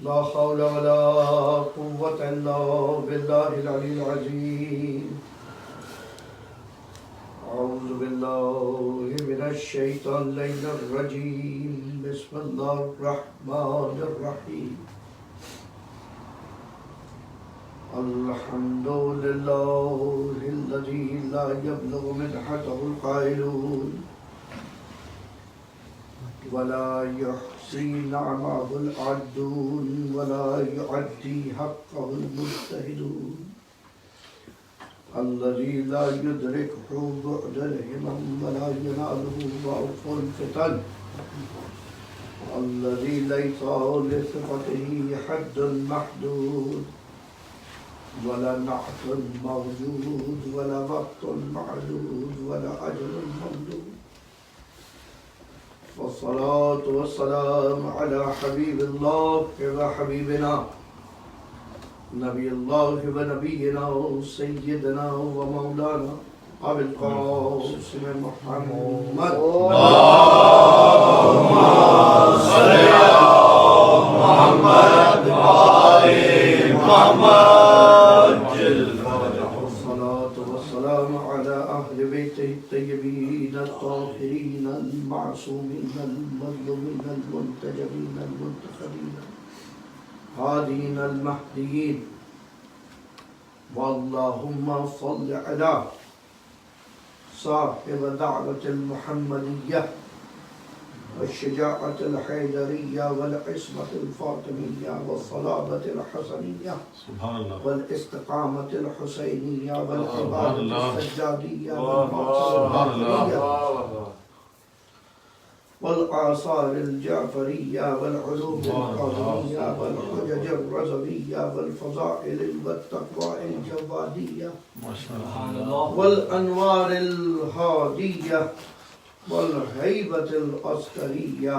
لا حول ولا قوة إلا بالله العلي العظيم. أعوذ بالله من الشيطان الرجيم. بسم الله الرحمن الرحيم. الحمد لله الذي لا يبلغ مدحته القائلون ولا يحصي نعمه العدون ولا يعدي حقه المجتهدون. الذي لا يدركه بعد الهمم ولا يناله ضعف الفتن. الذي ليس لصفته حد محدود ولا نعت موجود ولا وقت معدود ولا أجل ممدود. والصلاة والسلام على حبيب الله وحبيبنا نبي الله ونبينا سيدنا ومولانا أبي القاسم محمد. اللهم صل على محمد وآل محمد. والصلاة والسلام على أهل بيته الطيبين الطاهرين المعصومين المظلومين المنتجبين المنتخبين هادين المهديين. واللهم صل على صاحب دعوة المحمدية والشجاعة الحيدرية والعصمة الفاطمية والصلابة الحسنية والاستقامة الحسينية والعبادة السجادية والمعصية والآثار الجعفرية والعلوم القادمية والحجج الرزوية والفضائل والتقوى الجوادية والأنوار الهادية والهيبة العسكرية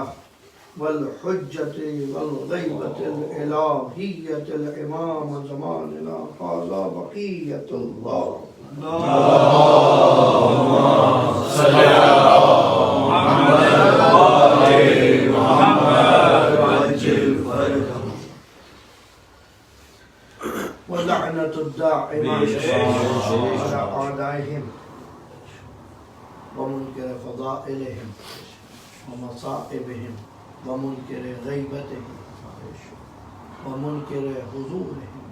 والحجة والغيبة الإلهية الإمام زماننا هذا بقية الله. اللهم صل على محمد وعجل فرجهم. ولعنة الداعمة على أعدائهم ومنكر فضائلهم ومصائبهم ومنكر غيبتهم ومنكر حضورهم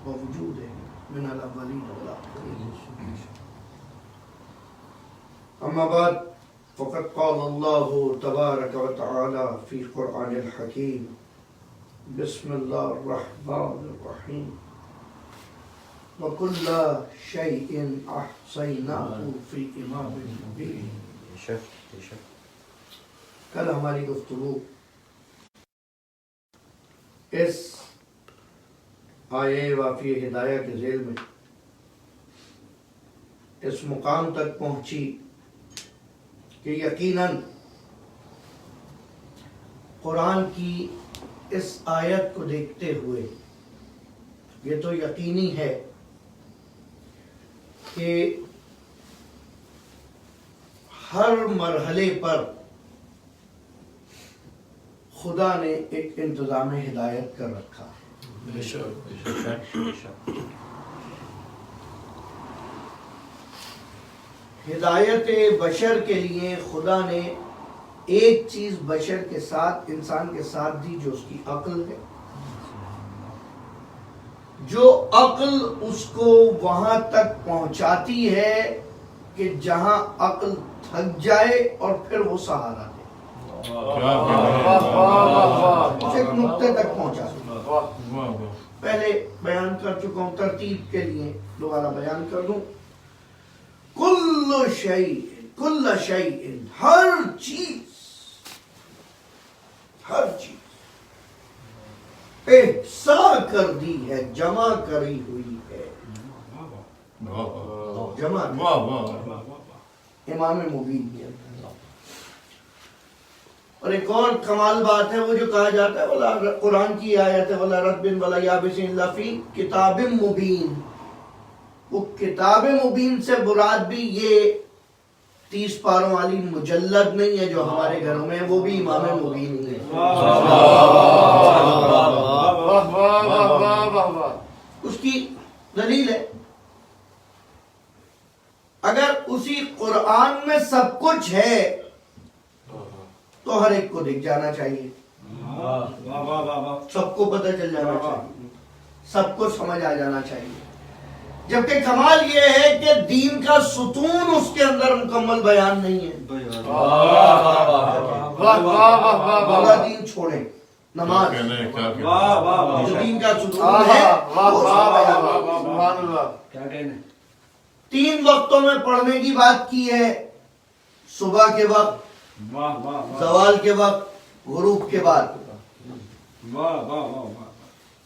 ووجودهم من الأولين والآخرين. أما بعد فقد قال الله تبارك وتعالى في القرآن الحكيم. بسم الله الرحمن الرحيم. وَكُلَّ شَيْءٍ أَحْصَيْنَاهُ فِي إِمَامٍ مُبِينٍ. کل ہماری گفتگو اس آیے وافی ہدایہ کے ذیل میں اس مقام تک پہنچی کہ یقیناً قرآن کی اس آیت کو دیکھتے ہوئے یہ تو یقینی ہے کہ ہر مرحلے پر خدا نے ایک انتظام ہدایت کر رکھا. ہدایت بشر کے لیے خدا نے ایک چیز بشر کے ساتھ انسان کے ساتھ دی جو اس کی عقل ہے. جو عقل اس کو وہاں تک پہنچاتی ہے کہ جہاں عقل تھک جائے اور پھر وہ سہارا دے. ایک نقطے تک پہنچاتی. پہلے بیان کر چکا ہوں, ترتیب کے لیے دوبارہ بیان کر دوں. کل شیء ہر چیز احصا کر دی ہے, جمع کری ہوئی ہے. جمع امام مبین ہے. اور ایک اور کمال بات ہے وہ جو کہا جاتا ہے قرآن کی آیت ہے وَلَا رَتْبٍ وَلَا يَابِسٍ إِلَّا فِي كِتَابٍ مُبِينٍ. وہ کتاب مبین سے مراد بھی یہ 30 پاروں والی مجلد نہیں ہے جو ہمارے گھروں میں, وہ بھی امام مبین ہے. میں سب کچھ ہے تو ہر ایک کو دکھ جانا چاہیے, سب کو پتہ چل جانا چاہیے, سب کو سمجھ آ جانا چاہیے. جبکہ کمال یہ ہے کہ دین کا ستون اس کے اندر مکمل بیان نہیں ہے. بولا دین چھوڑیں, نماز جو دین کا ستون ہے تین وقتوں میں پڑھنے کی بات کی ہے, صبح کے وقت, زوال کے وقت, غروب کے بعد.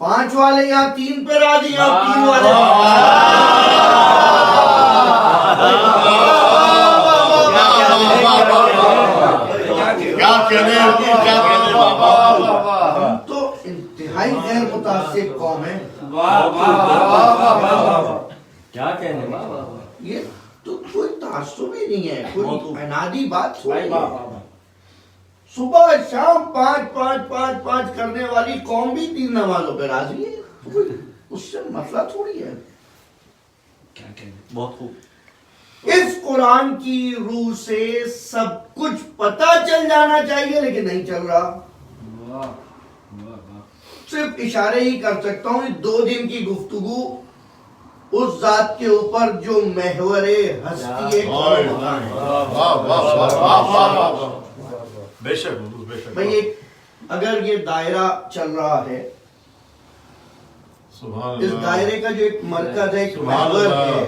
5 والے یہاں 3 پہ راضی ہیں اور 3 والے ہم تو انتہائی غیر متعصب قوم ہیں. کیا کہنے یہ تو کوئی تعصب ہی نہیں ہے, کوئی انادی بات تھوڑی ہے. صبح شام 5 کرنے والی قوم بھی 3 نمازوں پہ راضی ہے, اس سے مسئلہ تھوڑی ہے. بہت خوب. اس قرآن کی روح سے سب کچھ پتہ چل جانا چاہیے لیکن نہیں چل رہا. صرف اشارے ہی کر سکتا ہوں. 2 دن کی گفتگو اس ذات کے اوپر جو محور ہستی بھئی, اگر یہ دائرہ چل رہا ہے, اس دائرے کا جو ایک مرکز ہے, ایک محور ہے,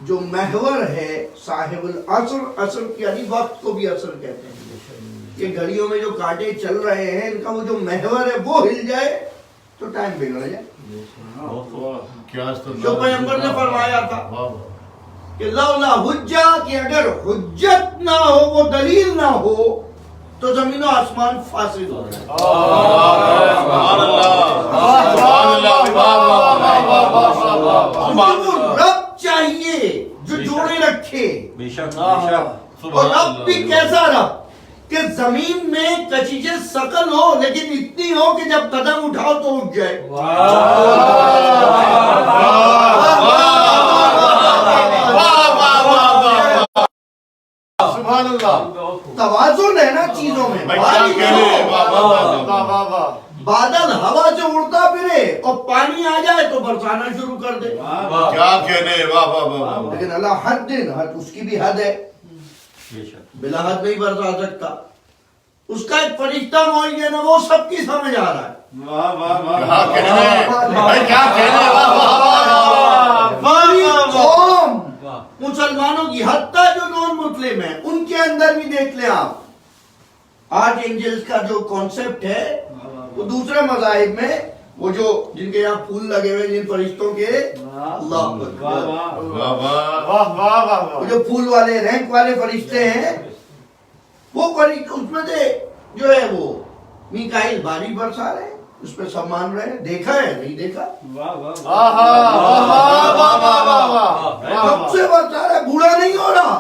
جو محور ہے صاحب العصر, عصر یعنی وقت کو بھی عصر کہتے ہیں. یہ گھڑیوں میں جو کانٹے چل رہے ہیں ان کا وہ جو محور ہے وہ ہل جائے تو ٹائم بگڑ جائے. جو پیغمبر نے فرمایا تھا کہ لولا حجہ, کہ اگر حجت نہ ہو, وہ دلیل نہ ہو تو زمین و آسمان فاسد ہو جائے. وہ رب چاہیے جو جوڑے رکھے, اور رب بھی کیسا رب کہ زمین میں کچیجے سکل ہو لیکن اتنی ہو کہ جب قدم اٹھاؤ تو اٹھ جائے. توازن ہے نا چیزوں میں. بادل ہوا سے اڑتا پھرے اور پانی آ جائے تو برسانا شروع کر دے. لیکن اللہ حد دن, حد اس کی بھی حد ہے, بلا حد نہیں برسا سکتا. اس کا ایک فرشتہ معین ہے, وہ سب کی سمجھ آ رہا ہے. قوم مسلمانوں کی, حتیٰ جو نون مسلم ہیں ان کے اندر بھی دیکھ لیں آپ, آرچ اینجلز کا جو کانسیپٹ ہے وہ دوسرے مذاہب میں, وہ جو جن کے یہاں پھول لگے ہوئے جن فرشتوں کے, اللہ وہ جو پھول والے رینک والے فرشتے ہیں, وہ اس میں سے جو ہے وہ میکائیل بارش برسا رہے ہیں, اس پہ سب مان رہے ہیں. دیکھا ہے نہیں دیکھا, کب سے برسا رہا ہے, بوڑھا نہیں ہو رہا.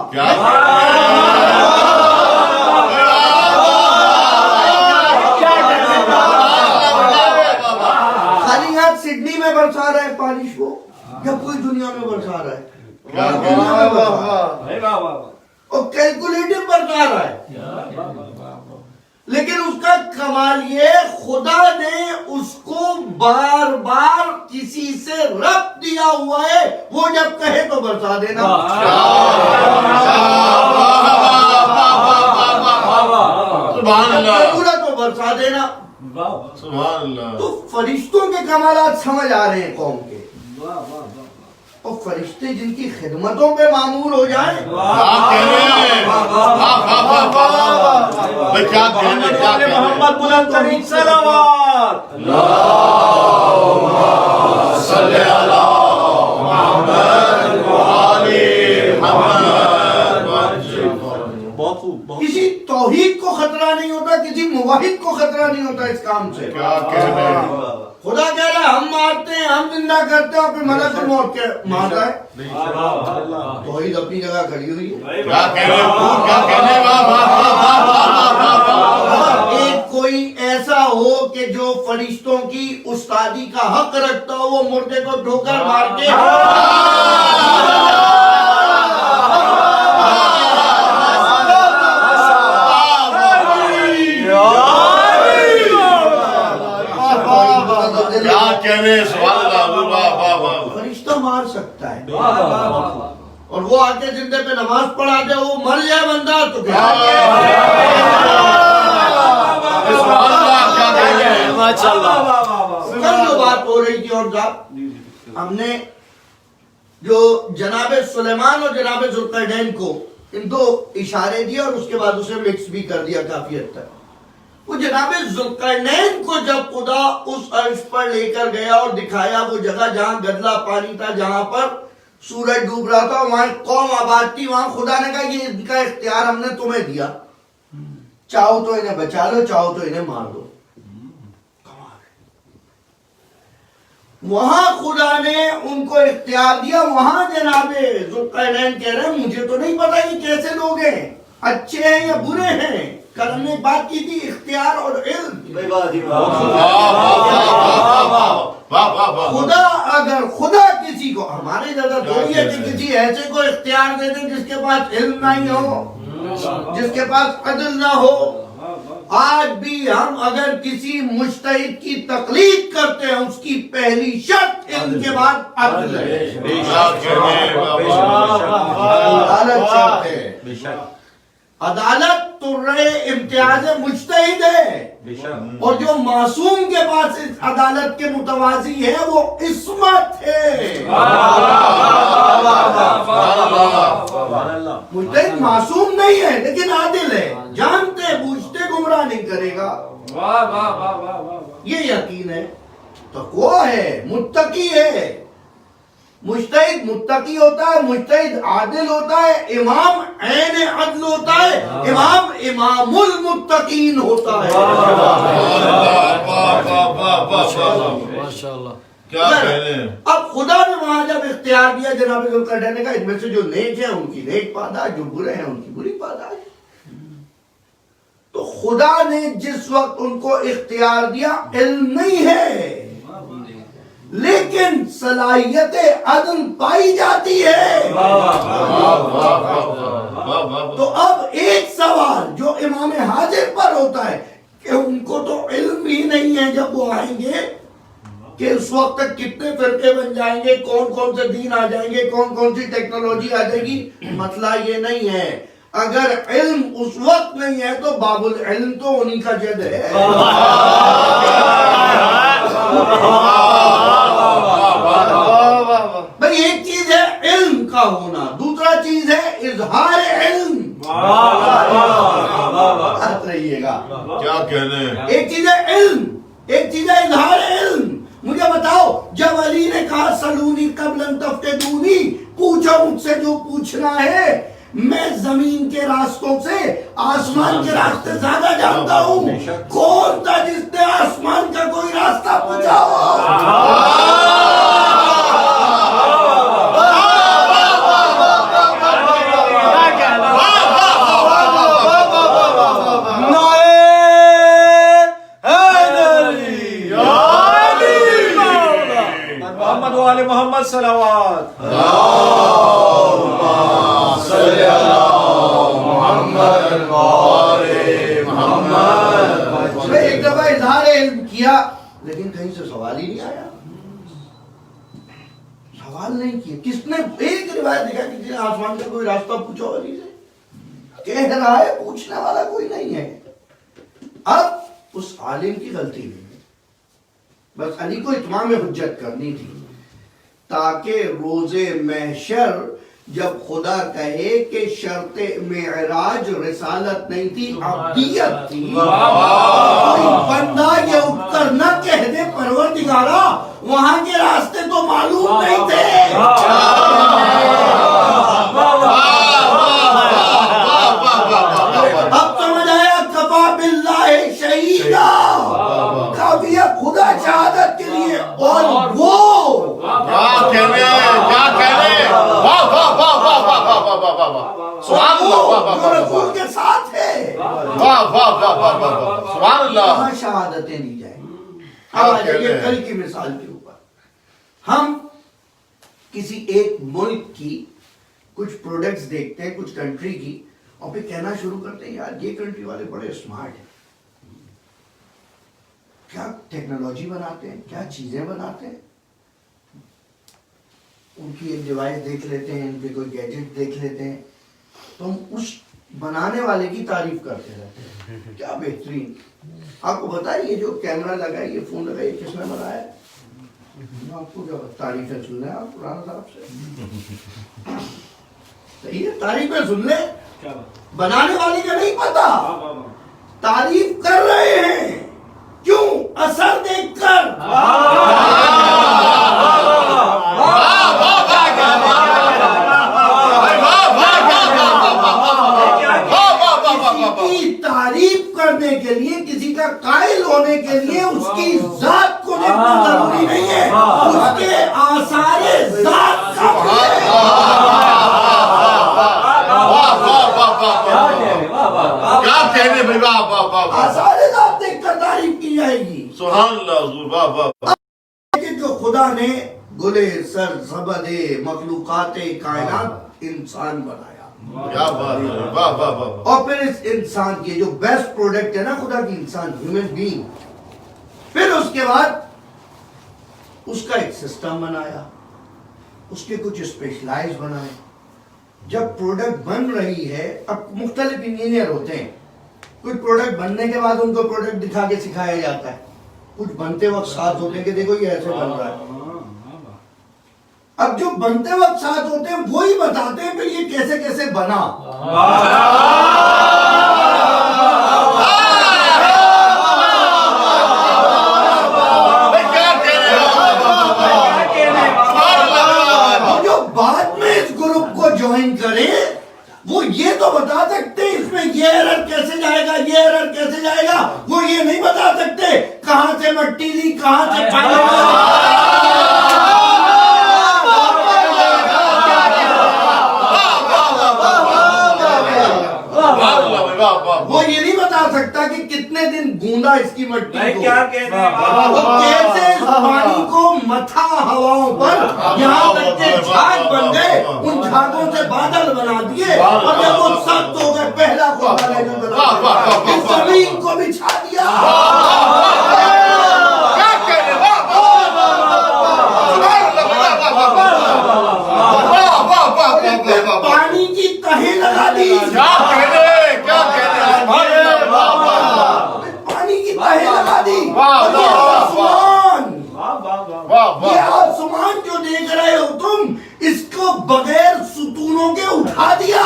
خالی یہاں سڈنی میں برسا رہا ہے بارش کو, یا پوری دنیا میں برسا رہا ہے؟ اور کیلکولیٹر برسا رہا ہے. لیکن اس کا کمال یہ, خدا نے اس کو بار بار کسی سے ربط دیا ہوا ہے, وہ جب کہے تو برسا دینا. تو برسا دینا. تو فرشتوں کے کمالات سمجھ آ رہے ہیں قوم کے, اور فرشتے جن کی خدمتوں پہ معمول ہو جائیں, محمد بلند ترین صلوات. کسی توحید کو خطرہ نہیں ہوتا, کسی موحد کو خطرہ نہیں ہوتا اس کام سے. خدا کہہ رہا ہے ہم مارتے ہیں, ہم زندہ کرتے ہیں, اور پھر ملک الموت کے مارتا ہے. توحید اپنی جگہ کھڑی ہوئی ہے. ایک کوئی ایسا ہو کہ جو فرشتوں کی استادی کا حق رکھتا ہو, وہ مردے کو ٹھوکر مار کے کہنے سبحان اللہ واہ واہ واہ فرشتہ مار سکتا ہے واہ واہ واہ اور وہ آ کے زندے پہ نماز پڑھا دے وہ مر جائے بندہ تو کیا سبحان اللہ کیا کہنے ماشاءاللہ کل جو بات ہو رہی تھی اور صاحب ہم نے جو جناب سلیمان اور جناب ذوالقرنین کو ان دو اشارے دیے اور اس کے بعد اسے مکس بھی کر دیا کافی حد تک وہ جناب ذوالقرنین کو جب خدا اس عرش پر لے کر گیا اور دکھایا وہ جگہ جہاں گدلا پانی تھا جہاں پر سورج ڈوب رہا تھا وہاں ایک قوم آباد تھی وہاں خدا نے کہا یہ ان کا اختیار ہم نے تمہیں دیا چاہو تو انہیں بچا لو چاہو تو انہیں مار دو وہاں خدا نے ان کو اختیار دیا وہاں جناب ذوالقرنین کہہ رہے ہیں مجھے تو نہیں پتا یہ کیسے لوگ ہیں اچھے ہیں یا برے ہیں کل ہم نے بات کی تھی اختیار اور علم خدا اگر خدا کسی کو ہمارے زیادہ تھوڑی ہے کہ کسی ایسے کو اختیار دے دے جس کے پاس علم نہیں ہو جس کے پاس عدل نہ ہو آج بھی ہم اگر کسی مجتہد کی تقلید کرتے ہیں اس کی پہلی شرط علم کے بعد عدل ہے عدالت شرط ہے عدالت ترے امتیاز مجتہد ہے اور جو معصوم کے پاس اس عدالت کے متوازی ہے وہ عصمت ہے مجتہد معصوم نہیں ہے لیکن عادل ہے جانتے بوجھتے گمراہ نہیں کرے گا یہ یقین ہے تقویٰ ہے متقی ہے مجتہد متقی ہوتا ہے مجتہد عادل ہوتا ہے امام عین عدل ہوتا ہے امام امام المتقین ہوتا ہے کیا کہنے اب خدا نے وہاں جب اختیار دیا جناب ذوالقرنین نے کہا ان میں سے جو نیک ہیں ان کی نیک پاداش جو برے ہیں ان کی بری پاداش تو خدا نے جس وقت ان کو اختیار دیا علم نہیں ہے لیکن صلاحیت عدل پائی جاتی ہے تو اب ایک سوال جو امام حاضر پر ہوتا ہے کہ ان کو تو علم ہی نہیں ہے جب وہ آئیں گے کہ اس وقت تک کتنے فرقے بن جائیں گے کون کون سے دین آ جائیں گے کون کون سی ٹیکنالوجی آ جائے گی مسئلہ یہ نہیں ہے اگر علم اس وقت نہیں ہے تو باب العلم تو انہی کا جد ہے بھئی ایک چیز ہے علم کا ہونا دوسرا چیز ہے اظہار علم بات رہیے گا کیا کہنے ایک چیز ہے علم ایک چیز ہے اظہار علم مجھے بتاؤ جب علی نے کہا سلونی قبل ان تفتدونی پوچھو مجھ سے جو پوچھنا ہے میں زمین کے راستوں سے آسمان کے راستے زیادہ جانتا ہوں کون تھا جس نے آسمان کا کوئی راستہ پوچھا ہو محمد صلوات ایک دفعہ اظہار علم کیا لیکن کہیں سے سوال ہی نہیں آیا سوال نہیں کیا کس نے ایک روایت دکھا کسی نے آسمان کا کوئی راستہ پوچھا علی سے کہہ رہا ہے پوچھنے والا کوئی نہیں ہے اب اس عالم کی غلطی نہیں ہے بس علی کو اتمام حجت کرنی تھی تاکہ روز محشر جب خدا کہے کہ شرط معراج رسالت نہیں تھی عبدیت تھی کوئی بندہ یہ اٹھ کر نہ کہہ دے پروردگارا وہاں کے راستے تو معلوم نہیں تھے اب سمجھ آیا کفا باللہ شہیدہ کافی ہے خدا شہادت کے لیے اور وہ کیا کہنے کیا کہنے واہ واہ واہ واہ واہ واہ واہ واہ واہ سبحان اللہ واہ واہ جو رسول کے ساتھ ہے واہ واہ واہ واہ واہ سبحان اللہ کہاں شہادتیں دی جائیں اب آ جائیے کل کی مثال کے اوپر ہم کسی ایک ملک کی کچھ پروڈکٹس دیکھتے ہیں کچھ کنٹری کی اور پھر کہنا شروع کرتے ہیں یار یہ کنٹری والے بڑے اسمارٹ ہیں کیا ٹیکنالوجی بناتے ہیں, کیا چیزیں بناتے ہیں. ان کی ایک ڈیوائس دیکھ لیتے ہیں, ان پہ کوئی گیجٹ دیکھ لیتے ہیں, تو ہم اس بنانے والے کی تعریف کرتے رہتے ہیں, کیا بہترین. آپ کو بتائیے یہ جو کیمرہ لگا ہے, یہ فون لگا ہے, یہ کس نے بنایا ہے؟ آپ کو کیا تعریفیں سن لیں آپ قرآن صاحب سے, صحیح ہے, تعریفیں سن لیں, بنانے والے کا نہیں پتا, تعریف کر رہے ہیں. کیوں؟ اثر دیکھ کر. کسی کی تعریف کرنے کے لیے, کسی کا قائل ہونے کے لیے اس کی ذات کو دیکھنا ضروری نہیں ہے, اس کے آثار ذات کا آثار ذات دیکھ کر تعریف کی جائے گی. سبحان اللہ حضور, واہ واہ. لیکن جو خدا نے گلے سر زبد مخلوقات کائنات انسان بنایا, کیا بات ہے, واہ واہ واہ. اور پھر اس انسان کی جو بیسٹ پروڈکٹ ہے نا خدا کی, انسان, ہیومن بینگ, پھر اس کے بعد اس کا ایک سسٹم بنایا, اس کے کچھ اسپیشلائز بنائے. جب پروڈکٹ بن رہی ہے, اب مختلف انجینئر ہوتے ہیں, کچھ پروڈکٹ بننے کے بعد ان کو پروڈکٹ دکھا کے سکھایا جاتا ہے, کچھ بنتے وقت ساتھ ہوتے ہیں کہ دیکھو یہ ایسے بن رہا ہے. اب جو بنتے وقت ساتھ ہوتے ہیں وہی بتاتے ہیں پھر یہ کیسے کیسے بنا. جو بعد میں اس گروپ کو جوائن کرے وہ یہ تو بتا سکتے اس میں یہ ایرر کیسے جائے گا, یہ ایرر کیسے جائے گا, وہ یہ نہیں بتا سکتے کہاں سے مٹی لی, کہاں سے پانی. وہ یہ نہیں بتا سکتا کہ کتنے دن گوندا اس کی مٹی کو, وہ کیسے اس پانی کو متھا ہواؤں پر یہاں تک کہ جھاگ بن گئے, ان جھاگوں سے بادل بنا دیے, اور جب وہ سخت ہو گئے پہلا کو اس زمین کو بچھا دیا. پانی کی تہیں لگا دی, پانی کی تہیں لگا دی. یہ آسمان جو دیکھ رہے ہو تم, اس کو بغیر ستونوں کے اٹھا دیا.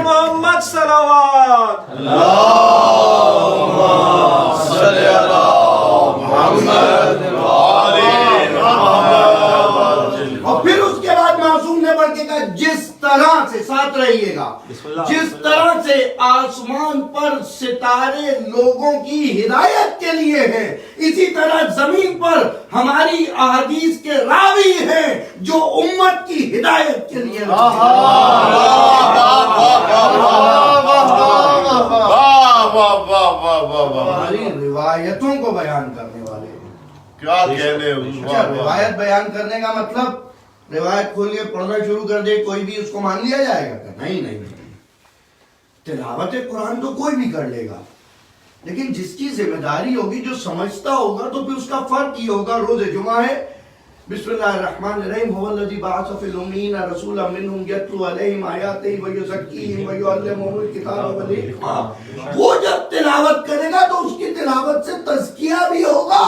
محمد صلوات. اور پھر اس کے بعد معصوم نے بڑھ کے کہا جس طرح سے, ساتھ رہیے گا, جس طرح سے آسمان پر ستارے لوگوں کی ہدایت کے لیے ہیں, اسی طرح زمین پر ہماری احادیث کے راوی ہیں جو امت کی ہدایت کے لیے. ہماری روایتوں کو بیان کرنے والے ہیں. کیا کہنے, روایت بیان کرنے کا مطلب روایت کھول کے پڑھنا شروع کر دے کوئی بھی اس کو مان لیا جائے گا؟ نہیں نہیں. تلاوت قرآن تو کوئی بھی کر لے گا, لیکن جس کی ذمہ داری ہوگی, جو سمجھتا ہوگا, تو پھر اس کا فرق یہ ہوگا. روز جمعہ ہے, بسم اللہ الرحمن الرحیم, هو الذی بعث فی الامین رسولا منہم یتلو علیہم آیاتہ ویزکیہم ویعلمہم الکتاب والحکمہ. وہ جب تلاوت کرے گا تو اس کی تلاوت سے تزکیہ بھی ہوگا.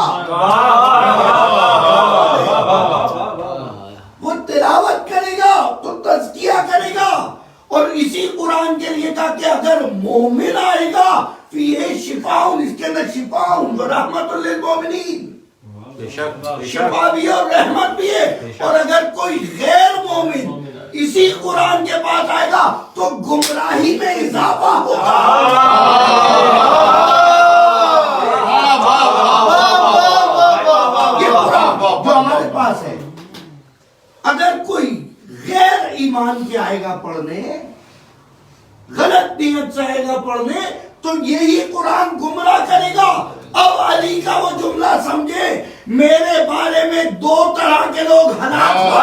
وہ تلاوت کرے گا تو تزکیہ کرے گا. اور اسی قرآن کے لیے کہا کہ اگر مومن آئے گا فیہ شفاء, اس کے اندر شفاء ورحمۃ للمؤمنین, شفا بھی ہے اور رحمت بھی ہے. اور اگر کوئی غیر مومن اسی قرآن کے پاس آئے گا تو گمراہی میں اضافہ ہوگا. یہ قرآن جو ہمارے پاس ہے, اگر کوئی غیر ایمان کے آئے گا پڑھنے, غلط نیت سے آئے گا پڑھنے, تو یہی قرآن گمراہ کرے گا. اب علی کا وہ جملہ سمجھے, میرے بارے میں دو طرح کے لوگ ہلاک ہوئے.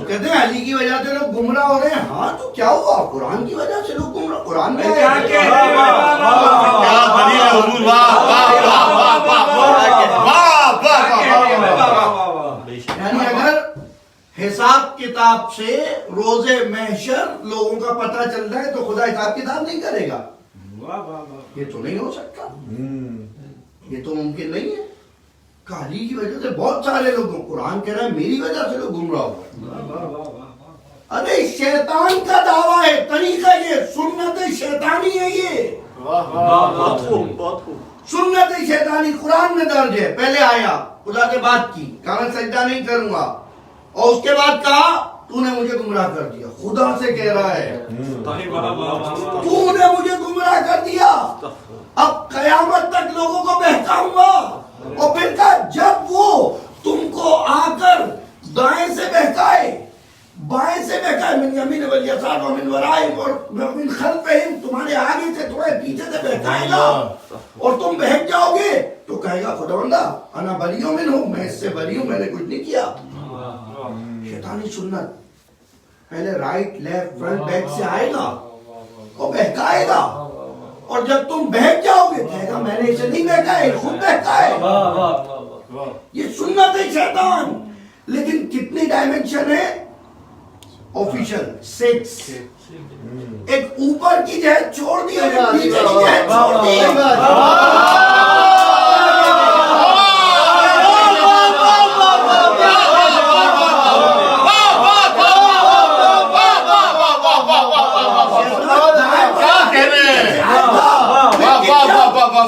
کہتے ہیں علی کی وجہ سے لوگ گمراہ ہو رہے ہیں. ہاں تو کیا ہوا؟ قرآن کی وجہ سے لوگ گمراہ. قرآن میں کیا کہہ رہے ہیں؟ کیا دلیل ہے حضور. واہ واہ واہ واہ واہ واہ واہ. یعنی اگر حساب کتاب سے روز محشر لوگوں کا پتہ چلتا ہے تو خدا حساب کتاب نہیں کرے گا. یہ تو نہیں ہو سکتا, یہ تو ممکن نہیں ہے. کالی کی وجہ سے بہت سارے لوگ, قرآن کہہ رہا ہے میری وجہ سے لوگ گمراہ ہو گئے. ارے شیطان کا دعویٰ ہے, طریقہ یہ سنت شیطانی ہے. یہ سنت شیطانی قرآن میں درج ہے. پہلے آیا خدا سے بات کی, کہا میں سجدہ نہیں کروں گا, اور اس کے بعد کہا تو نے مجھے گمراہ کر دیا. خدا سے کہہ رہا ہے تو نے مجھے گمراہ کر دیا, اب قیامت تک لوگوں کو بہکاؤں گا. اور پھر کہا جب وہ تم کو آ کر دائیں سے بہکائے, بائیں سے بہکائے, من یمین والیسار ومن ورائہم اور من خلفہم, تمہارے آگے سے تھوڑے پیچھے سے بہکائے گا اور تم بہک جاؤ گے تو کہے گا خداوندا انا بریء منہ, میں اس سے بری ہوں, میں نے کچھ نہیں کیا. شیطانی سنت پہلے رائٹ لیفٹ فرنٹ بیک سے آئے گا اور بہکائے گا, اور جب تم بہک جاؤ گے کہے گا میں نے اسے نہیں بہکائے, خود بہکائے. یہ سنت ہے شیطان. لیکن کتنی ڈائمنشن ہے؟ آفیشل 6. ایک اوپر کی جہت چھوڑ دی اور ایک نیچے کی جہت چھوڑ دی.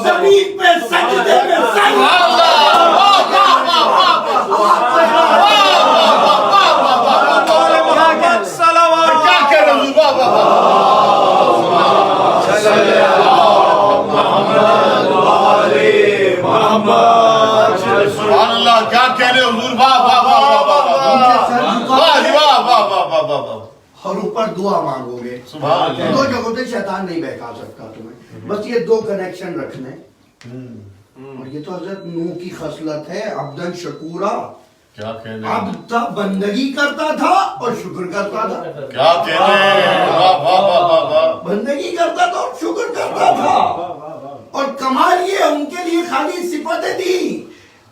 زمین پہ سجدے میں سبحان اللہ. کیا کہہ رہے حضور. واہ واہ واہ واہ واہ. اور اوپر دعا مانگو گے. دو جگہوں سے شیطان نہیں بہکا سکتا تمہیں, بس یہ دو کنیکشن رکھنے. اور یہ تو حضرت نوح کی خصلت ہے, عبدن شکورا. کیا کہہ رہے عبد تھا, بندگی کرتا تھا اور شکر کرتا تھا. کیا کہہ رہے. واہ واہ واہ واہ. بندگی کرتا تھا اور شکر کرتا تھا. اور کمال یہ ان کے لیے خالی صفتیں دی,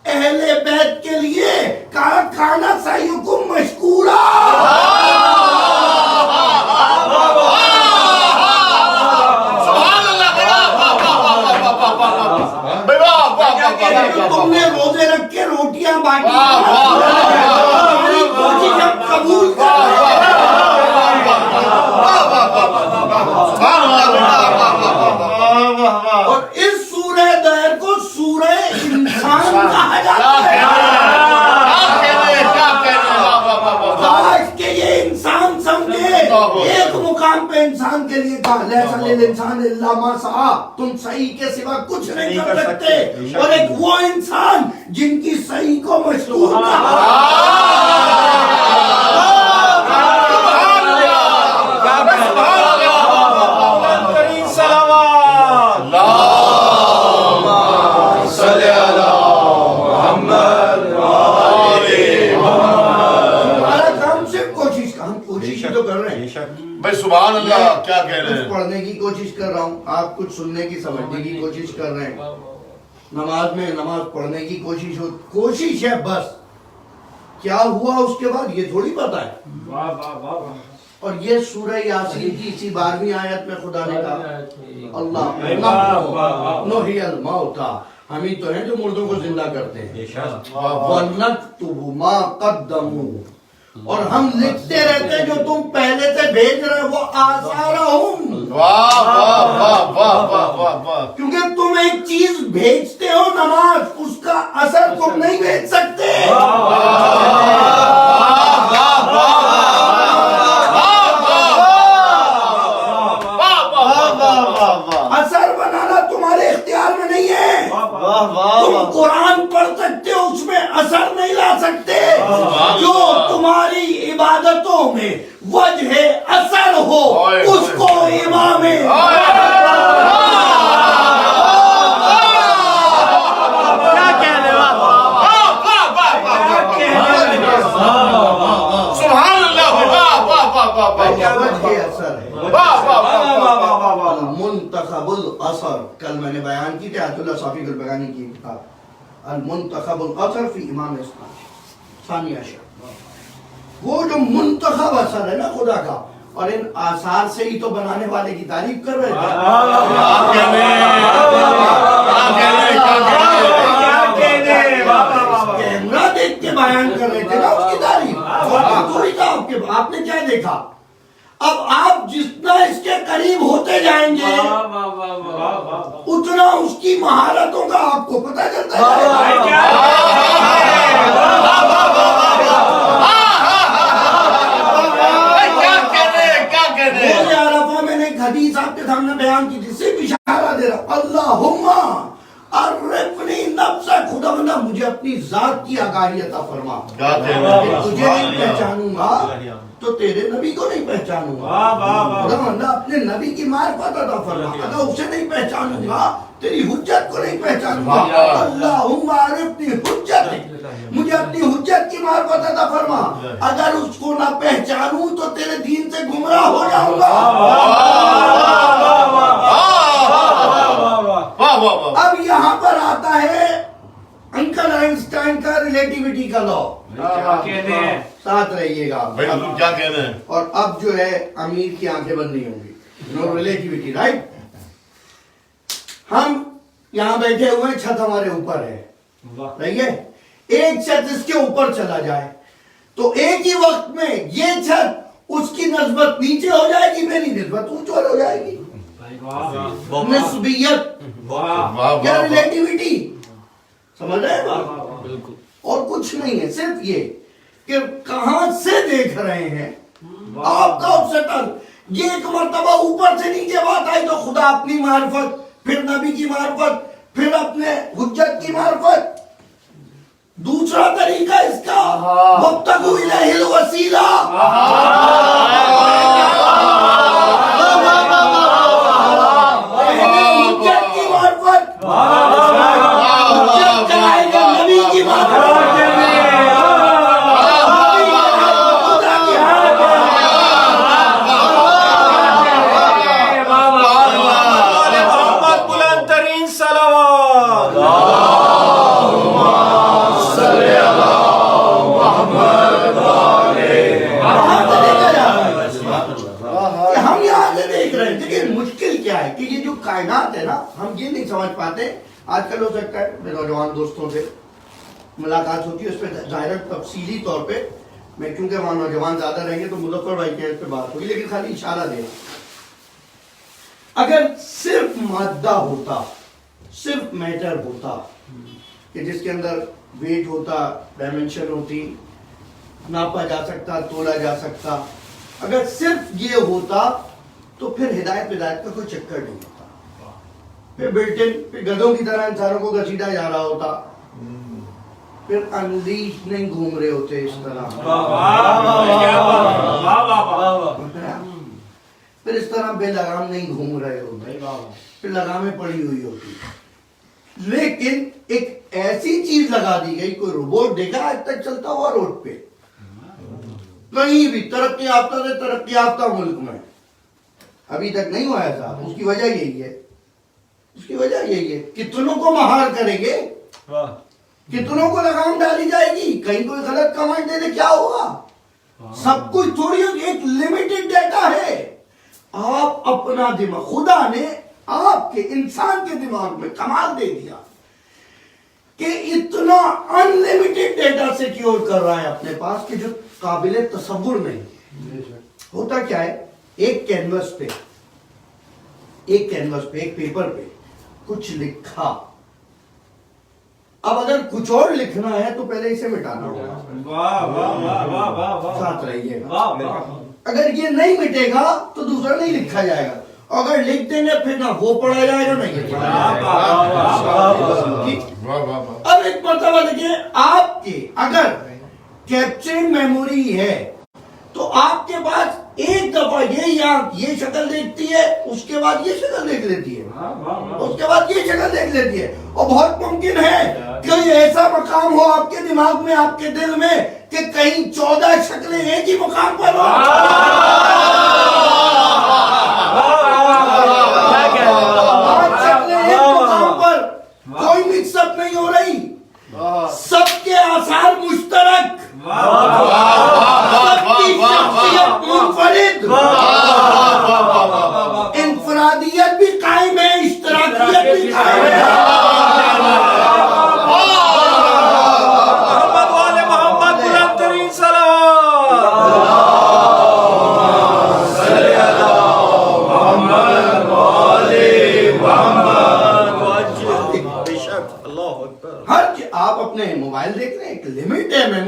اہل بیت کے لیے کہا کانا سعیکم مشکورا. تم نے روزے رکھ کے روٹیاں بانٹی, کوشش ہم قبول کر. اور اس سورہ دہر کو سورہ انسان کہا جاتا ہے. کاش کہ یہ انسان سمجھے. ایک مقام پہ انسان کے لیے کہا لیس للانسان الا ما سعی, تم صحیح کے سوا کچھ نہیں کر سکتے. اور ایک وہ انسان جن کی صحیح کو مشکور کہا. سبحان اللہ. کیا کہہ رہے ہیں. پڑھنے کی کوشش کر رہا ہوں, آپ کچھ سننے کی سمجھنے کی کوشش کر رہے ہیں. نماز میں نماز پڑھنے کی کوشش ہے بس. کیا ہوا اس کے بعد یہ تھوڑی پتا ہے. اور یہ سورہ یاسین کی اسی 12ویں آیت میں خدا نے کہا اللہ نحی الموتى, ہم ہی تو ہیں جو مردوں کو زندہ کرتے ہیں. وَنَكْتُبُ مَا قَدَّمُوا, اور ہم لکھتے رہتے جو تم پہلے سے بھیج رہے وہ آثارہم. واہ واہ واہ واہ واہ واہ. کیونکہ تم ایک چیز بھیجتے ہو نماز, اس کا اثر تم نہیں بھیج سکتے. اثر بنانا تمہارے اختیار میں نہیں ہے. تم قرآن پڑھ سکتے ہو, اس میں اثر نہیں لا سکتے. جو تمہاری عبادتوں میں وجہ اثر ہو اس کو امام المنتخب الاثر، کل میں نے بیان کی تھی آیت اللہ صافی البیانی کی کتاب المنتخب الاثر فی امام اسلام ثانی عشر، وہ جو منتخب اثر ہے نا خدا کا، اور ان آثار سے ہی تو بنانے والے کی تعریف کر رہے تھے. کیمرہ دیکھ کے بیان کر رہے تھے نا اس کی تعریف. تھوڑی تھا آپ نے کیا دیکھا؟ اب آپ جتنا اس کے قریب ہوتے جائیں گے اتنا اس کی مہارتوں کا آپ کو پتہ چلتا ہے. میں نے ایک حدیث آپ کے سامنے بیان کی جس سے اشارہ دے رہا، اللہم عرفنی نفسک، خدا بندہ مجھے اپنی ذات کی آگاہی عطا فرما. تجھے نہیں پہچانوں گا تو تیرے نبی کو نہیں پہچانوں گا. خدا بندہ اپنے نبی کی معرفت عطا فرما. اگر اسے نہیں پہچانوں گا تیری حجت کو نہیں پہچانوں گا. اللہم عرفنی حجتک، مجھے اپنی حجت کی معرفت عطا فرما. اگر اس کو نہ پہچانوں تو تیرے دین سے گمراہ ہو جاؤں گا. اب یہاں پر آتا ہے انکل آئنسٹائن کا ریلیٹیوٹی کا لا. ساتھ رہیے گا کیا کہنا ہے. اور اب جو ہے امیر کی آنکھیں بند نہیں ہوں گی. نو ریلیٹیوٹی، رائٹ. ہم یہاں بیٹھے ہوئے ہیں، چھت ہمارے اوپر ہے، رہیے. ایک چھت اس کے اوپر چلا جائے تو ایک ہی وقت میں یہ چھت اس کی نسبت نیچے ہو جائے گی، میری نسبت اونچی ہو جائے گی. نسبیت یا ریلیٹیوٹی، سمجھ رہے ہیں؟ اور کچھ نہیں ہے، صرف یہ کہ کہاں سے دیکھ رہے ہیں آپ کا سٹل. یہ ایک مرتبہ اوپر سے نیچے بات آئی تو خدا اپنی معرفت، پھر نبی کی معرفت، پھر اپنے حجت کی معرفت. دوسرا طریقہ اس کا وابتغوا الیہ الوسیلہ، حجت کی معرفت، حجت کرائے گا نبی کی معرفت. کائنات ہے نا، ہم یہ نہیں سمجھ پاتے. آج کل ہو سکتا ہے میرے نوجوان دوستوں سے ملاقات ہوتی ہے، اس پہ ظاہر تفصیلی طور پہ میں، کیونکہ وہاں نوجوان زیادہ رہیں گے تو مظفر بھائی کے اس پہ بات ہوگی، لیکن خالی اشارہ دے. اگر صرف مادہ ہوتا، صرف میٹر ہوتا کہ جس کے اندر ویٹ ہوتا، ڈائمنشن ہوتی، ناپا جا سکتا، تولا جا سکتا، اگر صرف یہ ہوتا تو پھر ہدایت کا کوئی چکر نہیں ہوتا. پھر بلٹن، پھر گدھوں کی طرح انسانوں کو گھسیٹا جا رہا ہوتا، پھر انلیش نہیں گھوم رہے ہوتے اس طرح، پھر اس طرح بے لگام نہیں گھوم رہے ہوتے، پھر لگامیں پڑی ہوئی ہوتی. لیکن ایک ایسی چیز لگا دی گئی، کوئی روبوٹ دیکھا آج تک چلتا ہوا روڈ پہ کہیں بھی ترقی یافتہ سے ترقی یافتہ ملک میں ابھی تک نہیں ہوا ایسا. اس کی وجہ یہی ہے، اس کی وجہ یہی ہے. کتنوں کو مہار کریں گے، کتنوں کو لگام ڈالی جائے گی، کہیں کوئی غلط کمانڈ دے دے کیا ہوگا. سب کچھ تھوڑی ایک لمیٹڈ ڈیٹا ہے. آپ اپنا دماغ، خدا نے آپ کے انسان کے دماغ میں کمال دے دیا کہ اتنا ان لمیٹڈ ڈیٹا سیکیور کر رہا ہے اپنے پاس کہ جو قابل تصور نہیں. ہوتا کیا ہے، ایک کینوس پہ، ایک پیپر پہ کچھ لکھا. اب اگر کچھ اور لکھنا ہے تو پہلے اسے مٹانا ہوگا. ساتھ رہیے گا. اگر یہ نہیں مٹے گا تو دوسرا نہیں لکھا جائے گا. اگر لکھ دیں گے پھر نہ وہ پڑھا جائے گا نہیں. اب ایک مرتبہ دیکھیں، آپ کے اگر کیپچرڈ میموری ہے تو آپ کے پاس ایک دفعہ یہ شکل دیکھتی ہے، اس کے بعد یہ شکل دیکھ لیتی ہے، اس کے بعد یہ شکل دیکھ لیتی ہے. اور بہت ممکن ہے کہ ایسا مقام ہو آپ کے دماغ میں، آپ کے دل میں، کہ کہیں 14 شکلیں ایک ہی مقام پر ہو.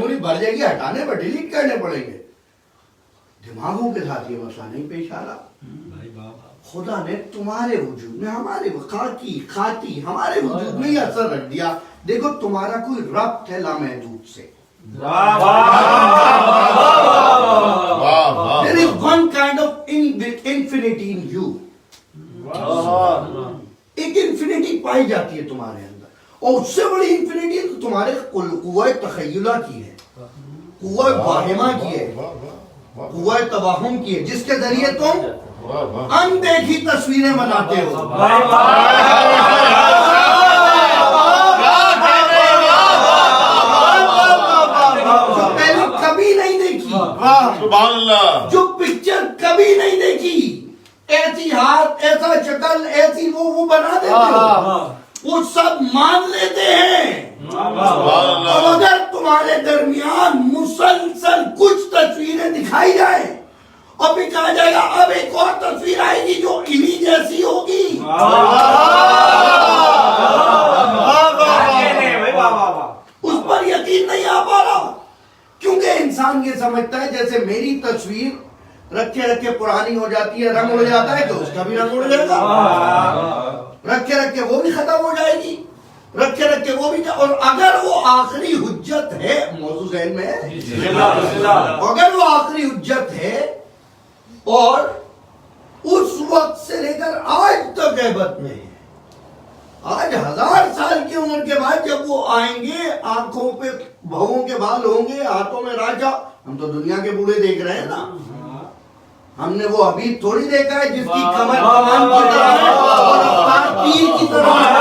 میموری بڑھ جائے گی, ہٹانے پر ڈیلیٹ کرنے پڑیں گے. دماغوں کے ساتھ یہ مسئلہ نہیں پیش آ رہا. خدا نے تمہارے وجود میں ہمارے خاطی ہمارے وجود میں یہ اثر رکھ دیا. دیکھو تمہارا کوئی ربط ہے لامحدود سے. There is one kind of infinity in you. ایک انفینٹی پائی جاتی ہے تمہارے اندر, اور اس سے بڑی انفینٹی تمہارے قوہ تخیلہ کی ہے, قوہ واہمہ کی ہے, قوہ توہم کی ہے, جس کے ذریعے تم اندیکھی تصویریں بناتے ہو. جو پہلے کبھی نہیں دیکھی, سبحان اللہ, جو پکچر کبھی نہیں دیکھی, ایسی ہاتھ, ایسا شکل, ایسی وہ بنا دیتے ہو, وہ سب مان لیتے ہیں. اور اگر تمہارے درمیان مسلسل کچھ تصویریں دکھائی جائیں اور پھر کہا جائے گا اب ایک اور تصویر آئے گی جو انہی جیسی ہوگی, اس پر یقین نہیں آ پا رہا, کیونکہ انسان یہ سمجھتا ہے جیسے میری تصویر رکھے رکھے پرانی ہو جاتی ہے, رنگ اڑ جاتا ہے تو اس کا بھی رنگ اڑ جائے گا, رکھے رکھے وہ بھی ختم ہو جائے گی, رکھے رکھے وہ بھی. اور اگر وہ آخری حجت ہے, موضوع ذہن میں ہے, اگر وہ آخری حجت ہے اور اس وقت سے لے کر آج تک غیبت میں ہے, آج 1000 سال کی عمر کے بعد جب وہ آئیں گے, آنکھوں پہ بھووں کے بال ہوں گے, ہاتھوں میں راجا. ہم تو دنیا کے بوڑھے دیکھ رہے ہیں نا, ہم نے وہ حبیب تھوڑی دیکھا ہے جس کی کمر کمان کی طرح ہے اور رفتار تیر کی طرح ہے.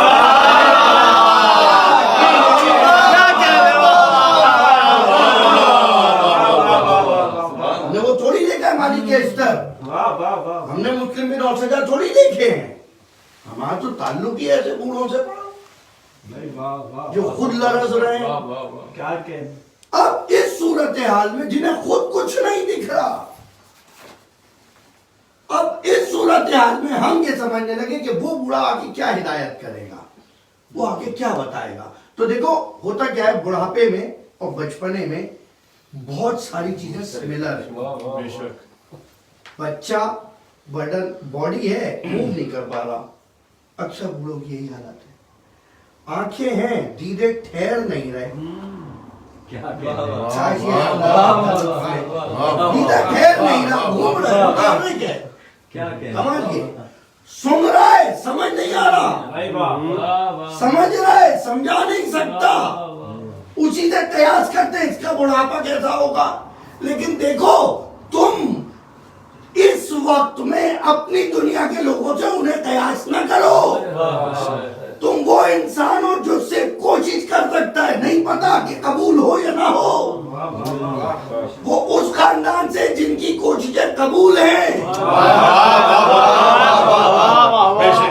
ہم نے وہ تھوڑی دیکھا ہے مالک استر, ہم نے مسلم بن اوسجا تھوڑی دیکھے ہیں. ہمارا تو تعلق ہی ایسے بوڑھوں سے پڑا جو خود لرز رہے ہیں. اب اس صورتحال میں جنہیں خود کچھ نہیں دکھ رہا, اب اس صورتحال میں ہم یہ سمجھنے لگے کہ وہ بوڑھا آگے کیا ہدایت کرے گا, وہ آگے کیا بتائے گا. تو دیکھو ہوتا کیا ہے, بڑھاپے میں اور بچپنے میں بہت ساری چیزیں سملر ہیں. بچہ بدن باڈی ہے, موو نہیں کر پا رہا, اکثر بوڑھوں کی یہی حالت ہے. آنکھیں ہیں, دیدے ٹھہر نہیں رہے, دیدہ ٹھہر نہیں رہا, گھوم رہے, کمال یہ سن رہا ہے, سمجھ نہیں آ رہا, سمجھ رہا ہے, سمجھا نہیں سکتا, اسی سے قیاس کرتے اس کا بڑھاپا کیسا ہوگا. لیکن دیکھو تم اس وقت میں اپنی دنیا کے لوگوں سے انہیں قیاس نہ کرو. تم وہ انسان ہو جو صرف کوشش کر سکتا ہے, نہیں پتا کہ قبول ہو یا نہ ہو. وہ اس خاندان سے جن کی کوششیں قبول ہیں,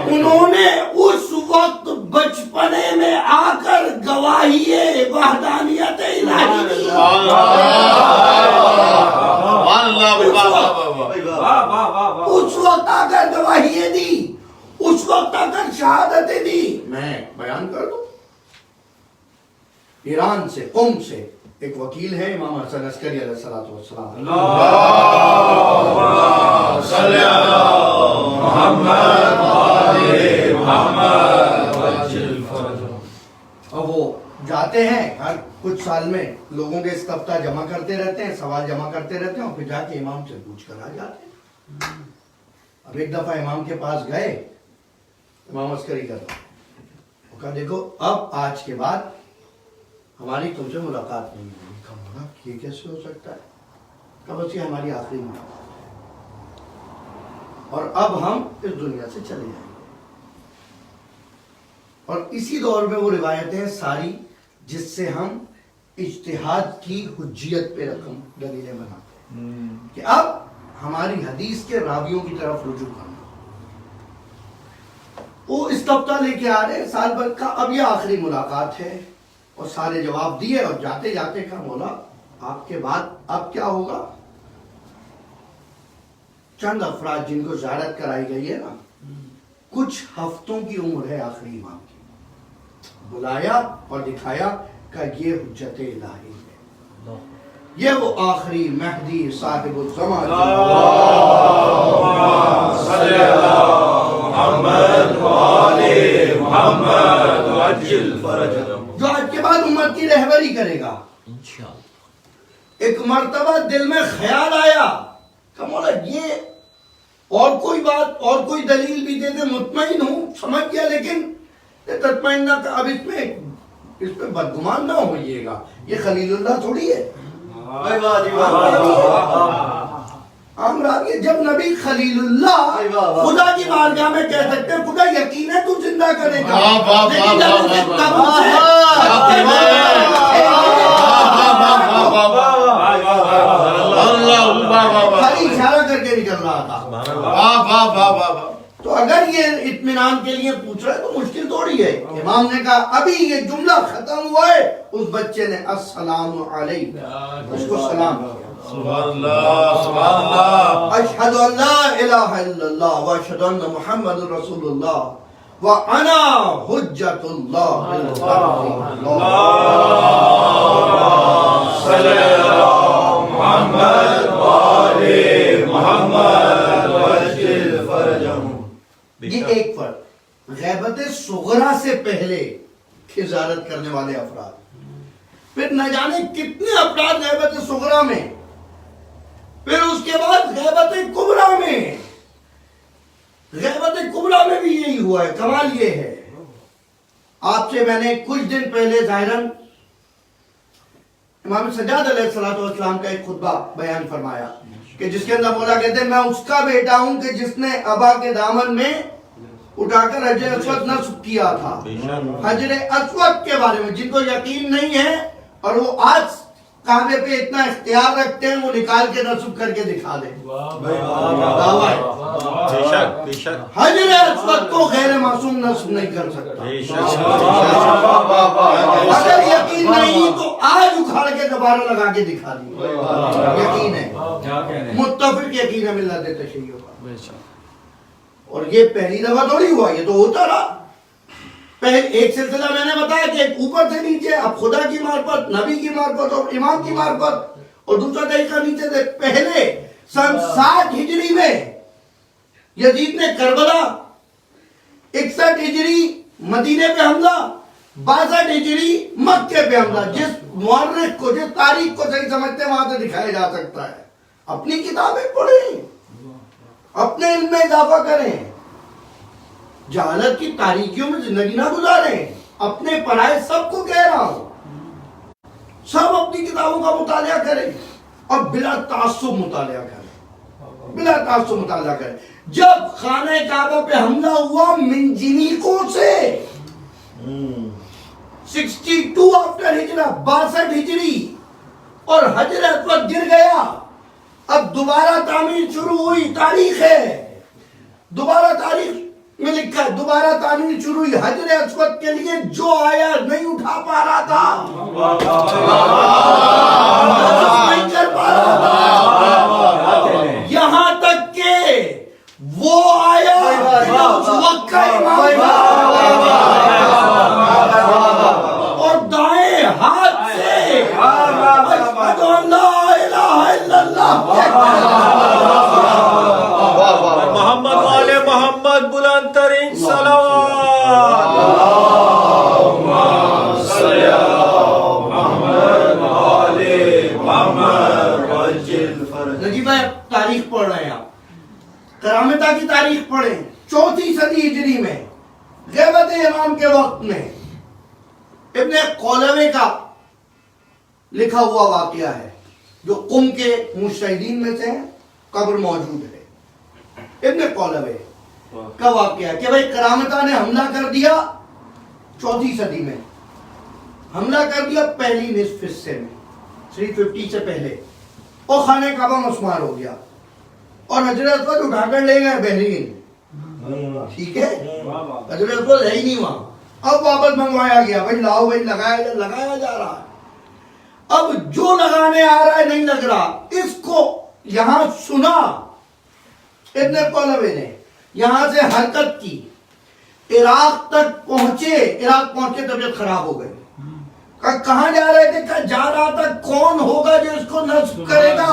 انہوں نے اس وقت بچپنے میں آ کر گواہی وحدانیت الہی دی. اس وقت آ کر گواہی دی, اس وقت آ کر شہادتیں دی. میں بیان کر دوں, ایران سے, قم سے ایک وکیل ہے, امام حسن عسکری علیہ السلام. اور وہ جاتے ہیں ہر کچھ سال میں, لوگوں کے استفتاء جمع کرتے رہتے ہیں, سوال جمع کرتے رہتے ہیں, اور پھر جا کے امام سے پوچھ کر آ جاتے ہیں. اب ایک دفعہ امام کے پاس گئے, امام عسکری کر رہا, وہ کہا دیکھو اب آج کے بعد ہماری تم سے ملاقات نہیں ہوئی. کہا یہ کیسے ہو سکتا ہے؟ کہا بس یہ ہماری آخری ملاقات ہے, اور اب ہم اس دنیا سے چلے جائیں گے. اور اسی دور میں وہ روایتیں ساری جس سے ہم اجتہاد کی حجیت پہ رقم دلیلیں بناتے ہیں کہ اب ہماری حدیث کے راویوں کی طرف رجوع کرنا. وہ استفتاء لے کے آ رہے ہیں سال بھر کا, اب یہ آخری ملاقات ہے, اور سارے جواب دیے, اور جاتے جاتے کہا مولا آپ کے بعد اب کیا ہوگا. چند افراد جن کو زیارت کرائی گئی ہے نا, کچھ ہفتوں کی عمر ہے آخری امام کی, بلایا اور دکھایا کہ یہ حجت الہی ہے. یہ وہ آخری مہدی صاحب الزمان جو آج کے بعد امت کی رہبری کرے گا. ایک مرتبہ دل میں خیال آیا کہ مولا یہ اور کوئی بات اور کوئی دلیل بھی دے دے، مطمئن ہوں سمجھ گیا، لیکن تطمئن نہ، اب اس پہ بدگمان نہ ہوئیے گا، یہ خلیل اللہ تھوڑی ہے. جب نبی خلیل اللہ خدا کی بارگاہ میں کہہ سکتے ہیں خدا یقین ہے تو زندہ کرے گا، لیکن جب اسے قبر خالی اشارہ کر کے نکل رہا تھا. تو اگر یہ اطمینان کے لیے پوچھ رہا ہے تو مشکل تھوڑی ہے. امام نے کہا ابھی یہ جملہ ختم ہوا ہے، اس بچے نے السلام علیکم، اس کو سلام کیا. سبحان اللہ سبحان اللہ. اشہد ان لا الہ الا اللہ واشہد ان محمد رسول اللہ وانا حجت اللہ الارض. صلی اللہ محمد وآل محمد وجل فرجہم. یہ ایک فرق غیبت صغرا سے پہلے خزارت کرنے والے افراد، پھر نہ جانے کتنے افراد غیبت صغرا میں، پھر اس کے بعد غیبت کبریٰ میں. غیبت کبریٰ میں بھی یہی ہوا ہے. کمال یہ ہے، آپ سے میں نے کچھ دن پہلے ظاہراً امام سجاد علیہ السلام کا ایک خطبہ بیان فرمایا کہ جس کے اندر مولا کہتے ہیں میں اس کا بیٹا ہوں کہ جس نے ابا کے دامن میں اٹھا کر حجر اسود نصب کیا تھا. حجر اسود کے بارے میں جن کو یقین نہیں ہے اور وہ آج کعبے پہ اتنا اختیار رکھتے ہیں، وہ نکال کے نصب کر کے دکھا دیں. حجر اسود کو غیر معصوم نصب نہیں کر سکتا. اگر یقین نہیں تو آج اکھاڑ کے دوبارہ لگا کے دکھا دیں. یقین ہے، متفق یقین ہے ملت تشیع کا. اور یہ پہلی دفعہ تھوڑی ہوا، یہ تو ہوتا رہا. ایک سلسلہ میں نے بتایا کہ ایک اوپر سے نیچے، اب خدا کی معرفت، نبی کی معرفت اور امام کی معرفت، اور دوسرا طریقہ نیچے سے. پہلے سن 60 ہجری میں یزید نے کربلا، 61 ہجری مدینے پہ حملہ، 62 ہجری مکے پہ حملہ. جس مورخ کو، جس تاریخ کو صحیح سمجھتے ہیں وہاں سے دکھایا جا سکتا ہے. اپنی کتابیں پڑھیں، اپنے علم میں اضافہ کریں، جہالت کی تاریکیوں میں زندگی نہ گزاریں. اپنے پڑھائے سب کو کہہ رہا ہوں، سب اپنی کتابوں کا مطالعہ کریں اور بلا تعصب مطالعہ کریں، بلا تعصب مطالعہ کریں. جب خانہ کعبہ پہ حملہ ہوا منجنیقوں سے 62 آفٹر ہجرہ، 62 ہجری، اور حجر اسود گر گیا. اب دوبارہ تعمیر شروع ہوئی. تاریخ ہے، دوبارہ تاریخ میں لکھا ہے، دوبارہ تعمیر شروع ہوئی. حجر اسود کے لیے جو آیا نہیں اٹھا پا رہا تھا، نہیں کر پا رہا تھا، یہاں تک کہ وہ آیا اس وقت کا امام اور دائیں ہاتھ سے اشہد ان لا الہ الا اللہ محمد والے محمد بلند ترین صلوات. نجیب بھائی تاریخ پڑھ رہے ہیں آپ، کرامتہ کی تاریخ پڑھیں. 4 صدی ہجری میں غیبت امام کے وقت میں ابن قولوے کا لکھا ہوا واقعہ ہے جو قم کے مجتہدین میں سے قبر موجود ہے. ابن قولوے کا واقعہ ہے کہ بھئی کرامتہ نے حملہ کر دیا 4 صدی میں، حملہ کر دیا پہلی نصف حصے میں 350 سے پہلے، اور خانہ کعبہ مسمار ہو گیا اور حجر اسود اٹھا کر لے گئے بحرین. ٹھیک ہے، حجر اسود ہے ہی نہیں وہاں. اب واپس منگوایا گیا، بھائی لاؤ بھائی، لگایا جا رہا ہے. اب جو لگانے آ رہا ہے نہیں لگ رہا. اس کو یہاں سنا ابن قولوے نے، یہاں سے حرکت کی، عراق تک پہنچے. عراق پہنچے طبیعت خراب ہو گئی. کہاں جا رہے تھے؟ کہ جا رہا تھا کون ہوگا جو اس کو نصب کرے گا.